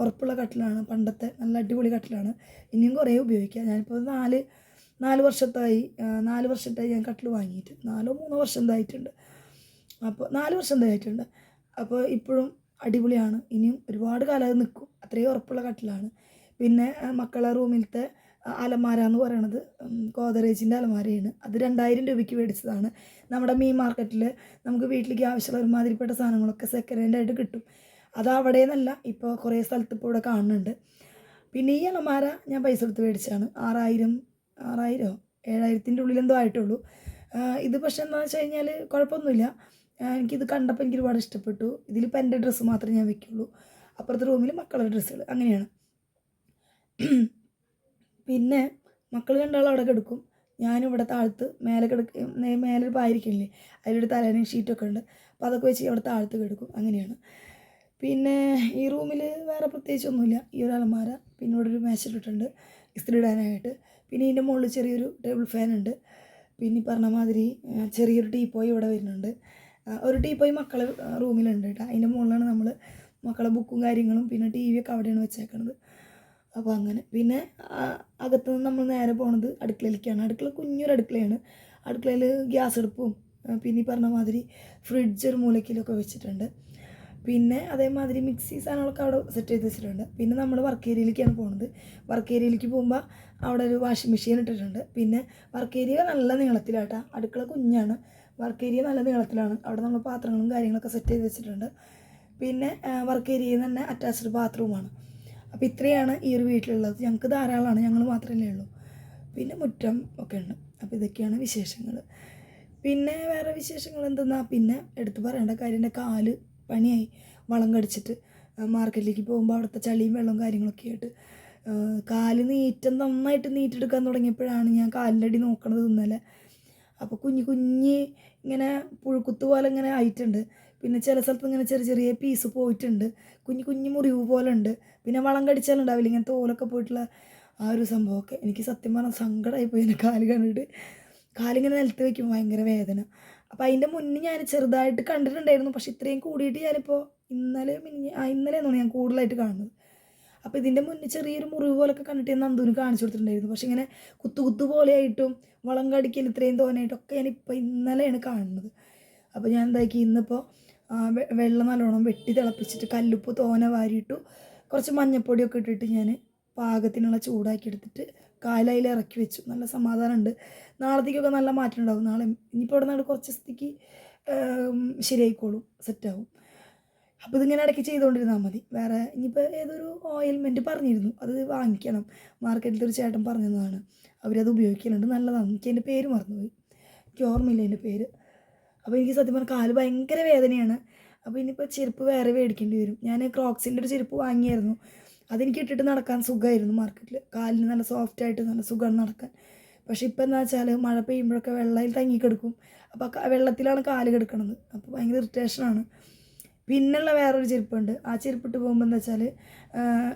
ഉറപ്പുള്ള കട്ടിലാണ്, പണ്ടത്തെ നല്ല അടിപൊളി കട്ടിലാണ്. ഇനിയും കുറേ ഉപയോഗിക്കാം. ഞാനിപ്പോൾ 4 വർഷത്തായി ഞാൻ കട്ടിൽ വാങ്ങിയിട്ട്. 4-3 വർഷം എന്തായിട്ടുണ്ട്. അപ്പോൾ 4 വർഷം എന്തായിട്ടുണ്ട്. അപ്പോൾ ഇപ്പോഴും അടിപൊളിയാണ്. ഇനിയും ഒരുപാട് കാലം അത് നിൽക്കും, അത്രയും ഉറപ്പുള്ള കട്ടിലാണ്. പിന്നെ മക്കളെ റൂമിലത്തെ അലമാര എന്ന് പറയണത് ഗോദ്റേജിൻ്റെ അലമാരയാണ്. അത് 2000 രൂപയ്ക്ക് മേടിച്ചതാണ്. നമ്മുടെ മീൻ മാർക്കറ്റിൽ നമുക്ക് വീട്ടിലേക്ക് ആവശ്യമുള്ള ഒരുമാതിരിപ്പെട്ട സാധനങ്ങളൊക്കെ സെക്കൻഡ് ഹാൻഡ് ആയിട്ട് കിട്ടും. അത് അവിടെ നിന്നല്ല, ഇപ്പോൾ കുറേ സ്ഥലത്ത് ഇപ്പോൾ ഇവിടെ കാണുന്നുണ്ട്. പിന്നെ ഈ അലമാര ഞാൻ പൈസ കൊടുത്ത് മേടിച്ചതാണ്. 6000 7000ൻ്റെ ഉള്ളിൽ എന്തോ ആയിട്ടുള്ളൂ. ഇത് പക്ഷേ എന്താണെന്ന് വെച്ച് കഴിഞ്ഞാൽ കുഴപ്പമൊന്നുമില്ല. എനിക്കിത് കണ്ടപ്പോൾ എനിക്ക് ഒരുപാട് ഇഷ്ടപ്പെട്ടു. ഇതിലിപ്പോൾ എൻ്റെ ഡ്രസ്സ് മാത്രമേ ഞാൻ വെക്കുള്ളൂ. അപ്പുറത്തെ റൂമിൽ മക്കളുടെ ഡ്രസ്സുകൾ, അങ്ങനെയാണ്. പിന്നെ മക്കൾ രണ്ടാളും അവിടെ കിടക്കും, ഞാനിവിടെ താഴത്ത് മേലെ മേലൊരു പായിരിക്കില്ലേ, അതിലൊരു തലേനും ഷീറ്റൊക്കെ ഉണ്ട്. അപ്പോൾ അതൊക്കെ വെച്ച് അവിടെ താഴത്ത് കിടക്കും, അങ്ങനെയാണ്. പിന്നെ ഈ റൂമിൽ വേറെ പ്രത്യേകിച്ചൊന്നുമില്ല. ഈ ഒരു അലമാര, പിന്നെ ഇവിടെ ഒരു മേശയിട്ടിട്ടുണ്ട് ഇസ്തിരി ഇടാനായിട്ട്. പിന്നെ ഇതിൻ്റെ മുകളിൽ ചെറിയൊരു ടേബിൾ ഫാൻ ഉണ്ട്. പിന്നെ ഈ പറഞ്ഞ മാതിരി ചെറിയൊരു ടീപ്പോയി ഇവിടെ വരുന്നുണ്ട്. ഒരു ടീപ്പോയി മക്കളെ റൂമിലുണ്ട് കേട്ടോ. അതിൻ്റെ മുകളിലാണ് നമ്മൾ മക്കളെ ബുക്കും കാര്യങ്ങളും പിന്നെ ടി വി ഒക്കെ അവിടെയാണ് വെച്ചേക്കണത്. അപ്പോൾ അങ്ങനെ. പിന്നെ അകത്തു നിന്ന് നമ്മൾ നേരെ പോണത് അടുക്കളയിലേക്കാണ്. അടുക്കള കുഞ്ഞൊരു അടുക്കളയാണ്. അടുക്കളയിൽ ഗ്യാസ് അടുപ്പും പിന്നെ ഈ പറഞ്ഞ മാതിരി ഫ്രിഡ്ജ് ഒരു മൂലക്കിലൊക്കെ വെച്ചിട്ടുണ്ട്. പിന്നെ അതേമാതിരി മിക്സി സാധനങ്ങളൊക്കെ അവിടെ സെറ്റ് ചെയ്ത് വെച്ചിട്ടുണ്ട്. പിന്നെ നമ്മൾ വർക്ക് ഏരിയയിലേക്കാണ് പോകുന്നത്. വർക്ക് ഏരിയയിലേക്ക് പോകുമ്പോൾ അവിടെ ഒരു വാഷിംഗ് മെഷീൻ ഇട്ടിട്ടുണ്ട്. പിന്നെ വർക്ക് ഏരിയ നല്ല നീളത്തിലാട്ടോ. അടുക്കള കുഞ്ഞാണ്, വർക്ക് ഏരിയ നല്ല നീളത്തിലാണ്. അവിടെ നമ്മൾ പാത്രങ്ങളും കാര്യങ്ങളൊക്കെ സെറ്റ് ചെയ്ത് വെച്ചിട്ടുണ്ട്. പിന്നെ വർക്ക് ഏരിയയിൽ തന്നെ അറ്റാച്ച്ഡ് ബാത്റൂമാണ്. അപ്പോൾ ഇത്രയാണ് ഈ ഒരു വീട്ടിലുള്ളത്. ഞങ്ങൾക്ക് ധാരാളമാണ്, ഞങ്ങൾ മാത്രമല്ലേ ഉള്ളൂ. പിന്നെ മുറ്റം ഒക്കെ ഉണ്ട്. അപ്പോൾ ഇതൊക്കെയാണ് വിശേഷങ്ങൾ. പിന്നെ വേറെ വിശേഷങ്ങൾ എന്തെന്നാ, പിന്നെ എടുത്ത് പറയേണ്ട കാര്യം, എൻ്റെ കാല് പണിയായി. വളം കടിച്ചിട്ട് മാർക്കറ്റിലേക്ക് പോകുമ്പോൾ അവിടുത്തെ ചളിയും വെള്ളവും കാര്യങ്ങളൊക്കെ ആയിട്ട് കാല് നന്നായിട്ട് നീറ്റെടുക്കാൻ തുടങ്ങിയപ്പോഴാണ് ഞാൻ കാലിൻ്റെ അടി നോക്കണത് ഇന്നലെ. അപ്പോൾ കുഞ്ഞ് ഇങ്ങനെ പുഴുക്കുത്ത് പോലെ ഇങ്ങനെ ആയിട്ടുണ്ട്. പിന്നെ ചില സ്ഥലത്ത് ഇങ്ങനെ ചെറിയ പീസ് പോയിട്ടുണ്ട്, കുഞ്ഞു മുറിവ് പോലെ ഉണ്ട്. പിന്നെ വളം കടിച്ചാലുണ്ടാവില്ല ഇങ്ങനെ തോലൊക്കെ പോയിട്ടുള്ള ആ ഒരു സംഭവമൊക്കെ. എനിക്ക് സത്യം പറഞ്ഞാൽ സങ്കടമായിപ്പോയി എൻ്റെ കാല് കണ്ടിട്ട്. കാലിങ്ങനെ നിലത്ത് വയ്ക്കും ഭയങ്കര വേദന. അപ്പോൾ അതിൻ്റെ മുന്നേ ഞാൻ ചെറുതായിട്ട് കണ്ടിട്ടുണ്ടായിരുന്നു. പക്ഷെ ഇത്രയും കൂടിയിട്ട് ഞാനിപ്പോൾ ഇന്നലെയാണ് ഞാൻ കൂടുതലായിട്ട് കാണുന്നത്. അപ്പോൾ ഇതിൻ്റെ മുന്നേ ചെറിയൊരു മുറിവ് പോലൊക്കെ കണ്ടിട്ട് ഞാൻ നന്ദുവിന് കാണിച്ചു കൊടുത്തിട്ടുണ്ടായിരുന്നു. പക്ഷെ ഇങ്ങനെ കുത്തു പോലെയായിട്ടും വളം കടിക്കൽ ഇത്രയും തോന്നായിട്ടൊക്കെ ഞാനിപ്പോൾ ഇന്നലെയാണ് കാണുന്നത്. അപ്പോൾ ഞാൻ എന്താക്കി, ഇന്നിപ്പോൾ വെള്ളം നല്ലോണം വെട്ടി തിളപ്പിച്ചിട്ട് കല്ലുപ്പ് തോന വാരിയിട്ടു, കുറച്ച് മഞ്ഞപ്പൊടിയൊക്കെ ഇട്ടിട്ട് ഞാൻ പാകത്തിനുള്ള ചൂടാക്കി എടുത്തിട്ട് കാലയിൽ ഇറക്കി വെച്ചു. നല്ല സമാധാനമുണ്ട്. നാളത്തേക്കൊക്കെ നല്ല മാറ്റം ഉണ്ടാവും. നാളെ ഇനിയിപ്പോൾ ഇവിടെ നിന്ന് കുറച്ച് സ്ഥിതിക്ക് ശരിയായിക്കോളും, സെറ്റാവും. അപ്പോൾ ഇതിങ്ങനെ ഇടയ്ക്ക് ചെയ്തുകൊണ്ടിരുന്നാൽ മതി. വേറെ ഇനിയിപ്പോൾ ഏതൊരു ഓയിൽമെൻറ്റ് പറഞ്ഞിരുന്നു, അത് വാങ്ങിക്കണം. മാർക്കറ്റിൽ ഒരു ചേട്ടൻ പറഞ്ഞതാണ്, അവരത് ഉപയോഗിക്കലുണ്ട്, നല്ലതാണ്. എനിക്ക് അതിൻ്റെ പേര് മറന്നുപോയി, എനിക്ക് ഓർമ്മയില്ല അതിൻ്റെ പേര്. അപ്പോൾ എനിക്ക് സത്യം പറഞ്ഞാൽ കാല് ഭയങ്കര വേദനയാണ്. അപ്പോൾ ഇനിയിപ്പോൾ ചെരുപ്പ് വേറെ മേടിക്കേണ്ടി വരും. ഞാൻ ക്രോക്സിൻ്റെ ഒരു ചെരുപ്പ് വാങ്ങിയായിരുന്നു, അതെനിക്ക് ഇട്ടിട്ട് നടക്കാൻ സുഖമായിരുന്നു. മാർക്കറ്റിൽ കാലിന് നല്ല സോഫ്റ്റായിട്ട് നല്ല സുഖമാണ് നടക്കാൻ. പക്ഷേ ഇപ്പോൾ എന്താ വെച്ചാൽ മഴ പെയ്യുമ്പോഴൊക്കെ വെള്ളയിൽ തങ്ങിക്കിടക്കും. അപ്പോൾ വെള്ളത്തിലാണ് കാല് കിടക്കണത്. അപ്പോൾ ഭയങ്കര ഇറിറ്റേഷനാണ്. പിന്നുള്ള വേറൊരു ചെരുപ്പുണ്ട്, ആ ചെരുപ്പിട്ട് പോകുമ്പോൾ എന്താ വെച്ചാൽ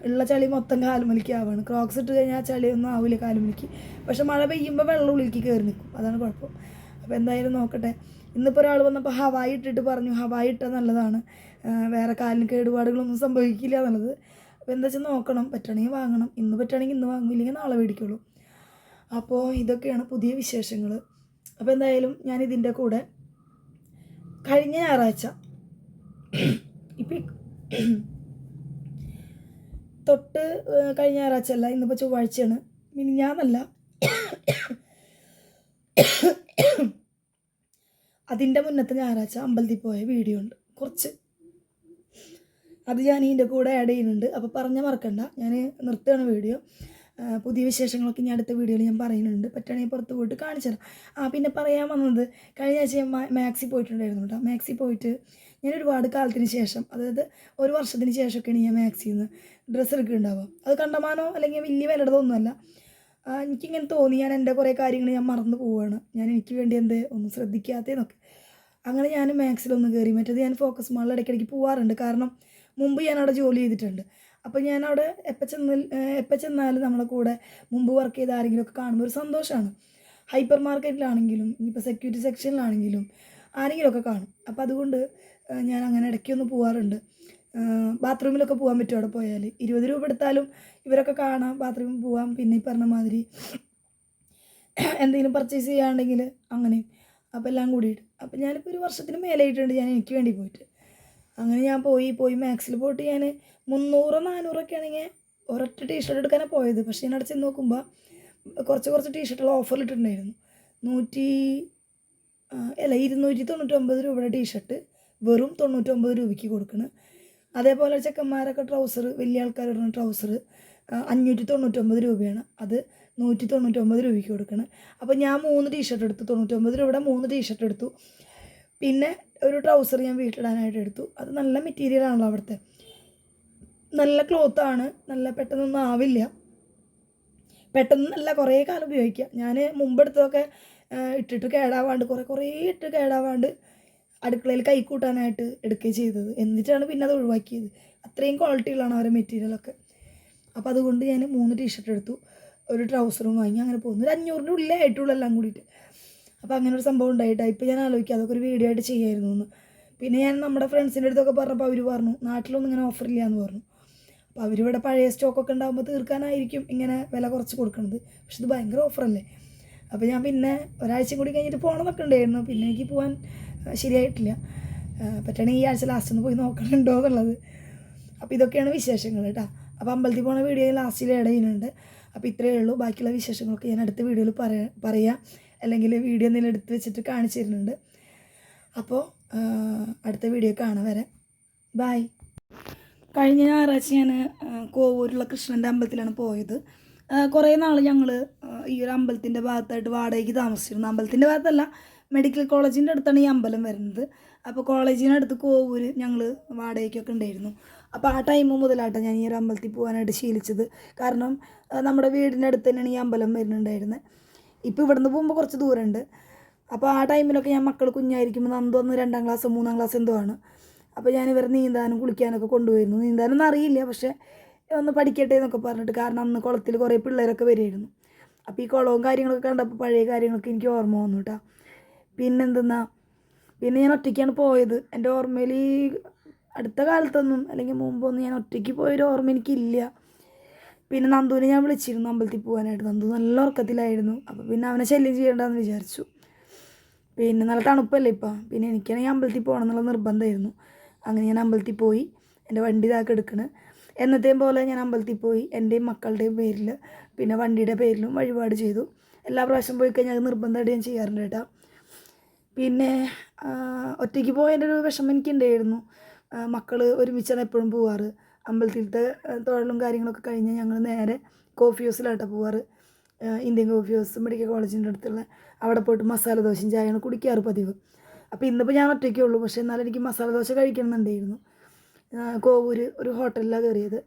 ഉള്ള ചളി മൊത്തം കാലുമലിക്ക് ആവുകയാണ്. ക്രോക്സ് ഇട്ട് കഴിഞ്ഞാൽ ചളിയൊന്നും ആവില്ല കാലുമലിക്ക്. പക്ഷെ മഴ പെയ്യുമ്പോൾ വെള്ളം ഉള്ളിലേക്ക് കയറി നിൽക്കും, അതാണ് കുഴപ്പം. അപ്പോൾ എന്തായാലും നോക്കട്ടെ. ഇന്നിപ്പോൾ ഒരാൾ വന്നപ്പോൾ ഹവായി ഇട്ടിട്ട് പറഞ്ഞു, ഹവായി ഇട്ടാൽ നല്ലതാണ്, വേറെ കാലിന് കേടുപാടുകളൊന്നും സംഭവിക്കില്ല എന്നുള്ളത്. അപ്പോൾ എന്താ വെച്ചാൽ നോക്കണം, പറ്റുകയാണെങ്കിൽ വാങ്ങണം. ഇന്ന് പറ്റുകയാണെങ്കിൽ ഇന്ന് വാങ്ങും, ഇല്ലെങ്കിൽ നാളെ മേടിക്കുള്ളൂ. അപ്പോൾ ഇതൊക്കെയാണ് പുതിയ വിശേഷങ്ങൾ. അപ്പോൾ എന്തായാലും ഞാൻ ഇതിൻ്റെ കൂടെ കഴിഞ്ഞ ഞായറാഴ്ച ഇപ്പം തൊട്ട് കഴിഞ്ഞ ഞായറാഴ്ച അല്ല, ഇന്നിപ്പോൾ ചൊവ്വാഴ്ചയാണ്, മിനിഞ്ഞാന്നല്ല, അതിൻ്റെ മുന്നത്തെ ഞായറാഴ്ച അമ്പലത്തിൽ പോയ വീഡിയോ ഉണ്ട് കുറച്ച്, അത് ഞാൻ ഇതിൻ്റെ കൂടെ ആഡ് ചെയ്യുന്നുണ്ട്. അപ്പോൾ പറഞ്ഞാൽ മറക്കണ്ട, ഞാൻ നിർത്തുകയാണ് വീഡിയോ. പുതിയ വിശേഷങ്ങളൊക്കെ ഇനി അടുത്ത വീഡിയോയിൽ ഞാൻ പറയുന്നുണ്ട്. പറ്റുകയാണെങ്കിൽ പുറത്ത് പോയിട്ട് കാണിച്ചു തരാം. പിന്നെ പറയാൻ വന്നത്, കഴിഞ്ഞ ആഴ്ച ഞാൻ മാക്സി പോയിട്ടുണ്ടായിരുന്നു കേട്ടോ. മാക്സി പോയിട്ട് ഞാൻ ഒരുപാട് കാലത്തിന് ശേഷം, അതായത് ഒരു വർഷത്തിന് ശേഷമൊക്കെയാണ് ഞാൻ മാക്സിയിൽ നിന്ന് ഡ്രസ്സ് എടുക്കുന്നുണ്ടാവുക. അത് കണ്ടമാനോ അല്ലെങ്കിൽ വലിയ വിലയുടേതൊന്നുമല്ല. എനിക്കിങ്ങനെ തോന്നി, ഞാൻ എൻ്റെ കുറേ കാര്യങ്ങൾ ഞാൻ മറന്നു പോവുകയാണ്, ഞാൻ എനിക്ക് വേണ്ടി ഒന്നും ശ്രദ്ധിക്കാത്തതെന്നൊക്കെ. അങ്ങനെ ഞാൻ മാക്സിലൊന്ന് കയറി. മറ്റേത് ഞാൻ ഫോക്കസ് മാളിൽ ഇടയ്ക്കിടയ്ക്ക് പോകാറുണ്ട്, കാരണം മുമ്പ് ഞാൻ അവിടെ ജോലി ചെയ്തിട്ടുണ്ട്. അപ്പോൾ ഞാനവിടെ എപ്പോൾ ചെന്നാലും നമ്മളെ കൂടെ മുമ്പ് വർക്ക് ചെയ്ത ആരെങ്കിലുമൊക്കെ കാണുമ്പോൾ ഒരു സന്തോഷമാണ്. ഹൈപ്പർ മാർക്കറ്റിലാണെങ്കിലും ഇനിയിപ്പോൾ സെക്യൂരിറ്റി സെക്ഷനിലാണെങ്കിലും ആരെങ്കിലുമൊക്കെ കാണും. അപ്പോൾ അതുകൊണ്ട് ഞാൻ അങ്ങനെ ഇടയ്ക്കൊന്ന് പോകാറുണ്ട്. ബാത്റൂമിലൊക്കെ പോകാൻ പറ്റും അവിടെ പോയാൽ. 20 രൂപ എടുത്താലും ഇവരൊക്കെ കാണാം, ബാത്റൂമിൽ പോകാം. പിന്നെ ഈ പറഞ്ഞ മാതിരി എന്തെങ്കിലും പർച്ചേസ് ചെയ്യുകയാണെങ്കിൽ അങ്ങനെയും. അപ്പോൾ എല്ലാം കൂടിയിട്ട് അപ്പോൾ ഞാനിപ്പോൾ ഒരു വർഷത്തിന് മേലായിട്ടുണ്ട് ഞാൻ എനിക്ക് വേണ്ടി പോയിട്ട്. അങ്ങനെ ഞാൻ പോയി മാക്സിൽ പോയിട്ട് ഞാൻ 300-400 ആണെങ്കിൽ ഒരൊറ്റ ടീഷർട്ട് എടുക്കാനാണ് പോയത്. പക്ഷേ ഞാൻ അവിടെ ചെന്ന് നോക്കുമ്പോൾ കുറച്ച് ടീഷർട്ടുകൾ ഓഫറിലിട്ടുണ്ടായിരുന്നു. 299 രൂപയുടെ ടീഷർട്ട് വെറും 99 രൂപയ്ക്ക് കൊടുക്കണം. അതേപോലെ ചെക്കന്മാരൊക്കെ ട്രൗസർ, വലിയ ആൾക്കാരിടുന്ന ട്രൗസർ 599 രൂപയാണ്. അത് 199 രൂപയ്ക്ക് കൊടുക്കണം. അപ്പോൾ ഞാൻ 3 ടീഷർട്ട് എടുത്തു. 99 രൂപയുടെ 3 ടീഷർട്ട് എടുത്തു. പിന്നെ ഒരു ട്രൗസർ ഞാൻ വീട്ടിലിടാനായിട്ട് എടുത്തു. അത് നല്ല മെറ്റീരിയലാണല്ലോ അവിടുത്തെ, നല്ല ക്ലോത്താണ്, നല്ല പെട്ടെന്നൊന്നും ആവില്ല, പെട്ടെന്നല്ല കുറേ കാലം ഉപയോഗിക്കാം. ഞാൻ മുമ്പെടുത്തതൊക്കെ ഇട്ടിട്ട് കേടാവാണ്ട് കുറേ ഇട്ട് കേടാവാണ്ട് അടുക്കളയിൽ കൈ കൂട്ടാനായിട്ട് എടുക്കുകയും ചെയ്തത്. എന്നിട്ടാണ് പിന്നെ അത് ഒഴിവാക്കിയത്. അത്രയും ക്വാളിറ്റികളാണ് അവരുടെ മെറ്റീരിയലൊക്കെ. അപ്പോൾ അതുകൊണ്ട് ഞാൻ 3 ടീഷർട്ട് എടുത്തു, ഒരു ട്രൗസറും വാങ്ങി. അങ്ങനെ പോകുന്നു. ഒരു 500-ൻ്റെ ഉള്ളിലേ ആയിട്ടുള്ളൂ എല്ലാം കൂടിയിട്ട്. അപ്പോൾ അങ്ങനെ ഒരു സംഭവം ഉണ്ടായിട്ടാണ്. ഇപ്പോൾ ഞാൻ ആലോചിക്കുക അതൊക്കെ ഒരു വീഡിയോ ആയിട്ട് ചെയ്യായിരുന്നു എന്ന്. പിന്നെ ഞാൻ നമ്മുടെ ഫ്രണ്ട്സിൻ്റെ അടുത്തൊക്കെ പറഞ്ഞപ്പോൾ അവർ പറഞ്ഞു നാട്ടിലൊന്നും ഇങ്ങനെ ഓഫറില്ല എന്ന് പറഞ്ഞു. അപ്പോൾ അവരിവിടെ പഴയ സ്റ്റോക്കൊക്കെ ഉണ്ടാകുമ്പോൾ തീർക്കാനായിരിക്കും ഇങ്ങനെ വില കുറച്ച് കൊടുക്കുന്നത്. പക്ഷെ ഇത് ഭയങ്കര ഓഫറല്ലേ. അപ്പോൾ ഞാൻ പിന്നെ ഒരാഴ്ച കൂടി കഴിഞ്ഞിട്ട് പോകണമെന്നൊക്കെ ഉണ്ടായിരുന്നു. പിന്നെ എനിക്ക് പോകാൻ ശരിയായിട്ടില്ല. പറ്റുകയാണെങ്കിൽ ഈ ആഴ്ച ലാസ്റ്റ് ഒന്ന് പോയി നോക്കണുണ്ടോ എന്നുള്ളത്. അപ്പോൾ ഇതൊക്കെയാണ് വിശേഷങ്ങൾ കേട്ടോ. അപ്പോൾ അമ്പലത്തിൽ പോകുന്ന വീഡിയോ ലാസ്റ്റിൽ ആഡ് ചെയ്യുന്നുണ്ട്. അപ്പോൾ ഇത്രയേ ഉള്ളൂ. ബാക്കിയുള്ള വിശേഷങ്ങളൊക്കെ ഞാൻ അടുത്ത വീഡിയോയിൽ പറയാം, അല്ലെങ്കിൽ വീഡിയോ എന്തെങ്കിലും എടുത്ത് വെച്ചിട്ട് കാണിച്ചു തരുന്നുണ്ട്. അപ്പോൾ അടുത്ത വീഡിയോ കാണാൻ വരെ ബായ്. കഴിഞ്ഞ ഞായറാഴ്ച ഞാൻ കോവൂരുള്ള കൃഷ്ണൻ്റെ അമ്പലത്തിലാണ് പോയത്. കുറേ നാൾ ഞങ്ങൾ ഈ ഒരു അമ്പലത്തിൻ്റെ ഭാഗത്തായിട്ട് വാടകയ്ക്ക് താമസിച്ചിരുന്നു. അമ്പലത്തിൻ്റെ ഭാഗത്തല്ല, മെഡിക്കൽ കോളേജിൻ്റെ അടുത്താണ് ഈ അമ്പലം വരുന്നത്. അപ്പോൾ കോളേജിനടുത്ത് കോവൂർ ഞങ്ങൾ വാടകയ്ക്കൊക്കെ ഉണ്ടായിരുന്നു. അപ്പോൾ ആ ടൈം മുതലാട്ടോ ഞാൻ ഈ ഒരു അമ്പലത്തിൽ പോകാനായിട്ട് ശീലിച്ചത്. കാരണം നമ്മുടെ വീടിൻ്റെ അടുത്ത് തന്നെയാണ് ഈ അമ്പലം വരുന്നുണ്ടായിരുന്നത്. ഇപ്പോൾ ഇവിടുന്ന് പോകുമ്പോൾ കുറച്ച് ദൂരമുണ്ട്. അപ്പോൾ ആ ടൈമിലൊക്കെ ഞാൻ മക്കൾ കുഞ്ഞായിരിക്കുമ്പോൾ നന്ദു അന്ന് 2ാം ക്ലാസ് 3ാം ക്ലാസ് എന്തോ ആണ്. അപ്പോൾ ഞാൻ ഇവരെ നീന്താനും കുളിക്കാനൊക്കെ കൊണ്ടുപോയിരുന്നു. നീന്താനൊന്നും അറിയില്ല, പക്ഷേ ഒന്ന് പഠിക്കട്ടെ എന്നൊക്കെ പറഞ്ഞിട്ട്. കാരണം അന്ന് കുളത്തിൽ കുറേ പിള്ളേരൊക്കെ വരുമായിരുന്നു. അപ്പോൾ ഈ കുളവും കാര്യങ്ങളൊക്കെ കണ്ടപ്പോൾ പഴയ കാര്യങ്ങളൊക്കെ എനിക്ക് ഓർമ്മ വന്നു കേട്ടോ. പിന്നെ ഞാൻ ഒറ്റയ്ക്കാണ് പോയത്. എൻ്റെ ഓർമ്മയിൽ ഈ അടുത്ത കാലത്തൊന്നും അല്ലെങ്കിൽ മുമ്പൊന്നും ഞാൻ ഒറ്റയ്ക്ക് പോയൊരു ഓർമ്മ എനിക്കില്ല. പിന്നെ നന്ദുവിനെ ഞാൻ വിളിച്ചിരുന്നു അമ്പലത്തിൽ പോകാനായിട്ട്. നന്ദു നല്ല ഉറക്കത്തിലായിരുന്നു. അപ്പോൾ പിന്നെ അവനെ ശല്യം ചെയ്യേണ്ടെന്ന് വിചാരിച്ചു. പിന്നെ നല്ല തണുപ്പല്ലേ ഇപ്പം. പിന്നെ എനിക്കാണെങ്കിൽ അമ്പലത്തിൽ പോകണം എന്നുള്ള നിർബന്ധമായിരുന്നു. അങ്ങനെ ഞാൻ അമ്പലത്തിൽ പോയി. എൻ്റെ വണ്ടി ഇതാക്കി എടുക്കണ്. എന്നത്തെയും പോലെ ഞാൻ അമ്പലത്തിൽ പോയി. എൻ്റെയും മക്കളുടെയും പേരിൽ പിന്നെ വണ്ടിയുടെ പേരിലും വഴിപാട് ചെയ്തു. എല്ലാ പ്രാവശ്യം പോയി കഴിഞ്ഞാൽ അത് നിർബന്ധമായിട്ട് ഞാൻ ചെയ്യാറുണ്ട് കേട്ടോ. പിന്നെ ഒറ്റയ്ക്ക് പോയതിൻ്റെ ഒരു വിഷമം എനിക്കുണ്ടായിരുന്നു. മക്കൾ ഒരുമിച്ചാണ് എപ്പോഴും പോവാറ്. അമ്പലത്തിലത്തെ തൊഴിലും കാര്യങ്ങളൊക്കെ കഴിഞ്ഞ് ഞങ്ങൾ നേരെ കോഫി ഹൗസിലായിട്ടാണ് പോവാറ്. ഇന്ത്യൻ കോഫി ഹൗസ് മെഡിക്കൽ കോളേജിൻ്റെ അടുത്തുള്ള അവിടെ പോയിട്ട് മസാല ദോശയും ചായയാണ് കുടിക്കാറ് പതിവ്. അപ്പോൾ ഇന്നിപ്പോൾ ഞാൻ ഒറ്റയ്ക്കേ ഉള്ളൂ. പക്ഷേ എന്നാലും എനിക്ക് മസാല ദോശ കഴിക്കണമെന്നുണ്ടായിരുന്നു. കോവൂർ ഒരു ഹോട്ടലിലാണ് കയറിയത്.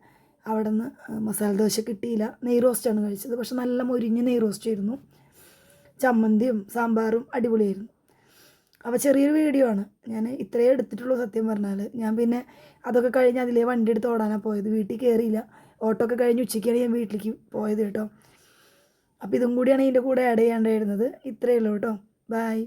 അവിടെ നിന്ന് മസാല ദോശ കിട്ടിയില്ല, നെയ് റോസ്റ്റാണ് കഴിച്ചത്. പക്ഷെ നല്ല മൊരിഞ്ഞ നെയ് റോസ്റ്റ് ആയിരുന്നു. ചമ്മന്തിയും സാമ്പാറും അടിപൊളിയായിരുന്നു. അപ്പോൾ ചെറിയൊരു വീഡിയോ ആണ്, ഞാൻ ഇത്രയേ എടുത്തിട്ടുള്ളൂ സത്യം പറഞ്ഞാൽ. ഞാൻ പിന്നെ അതൊക്കെ കഴിഞ്ഞ് അതിലേ വണ്ടി എടുത്ത് ഓടാനാണ് പോയത്. വീട്ടിൽ കയറിയില്ല. ഓട്ടോ ഒക്കെ കഴിഞ്ഞ് ഉച്ചയ്ക്കാണ് ഞാൻ വീട്ടിലേക്ക് പോയത് കേട്ടോ. അപ്പോൾ ഇതും കൂടിയാണ് ഇതിൻ്റെ കൂടെ ആഡ് ചെയ്യാണ്ടായിരുന്നത്. ഇത്രയേ ഉള്ളൂ കേട്ടോ. ബായ്.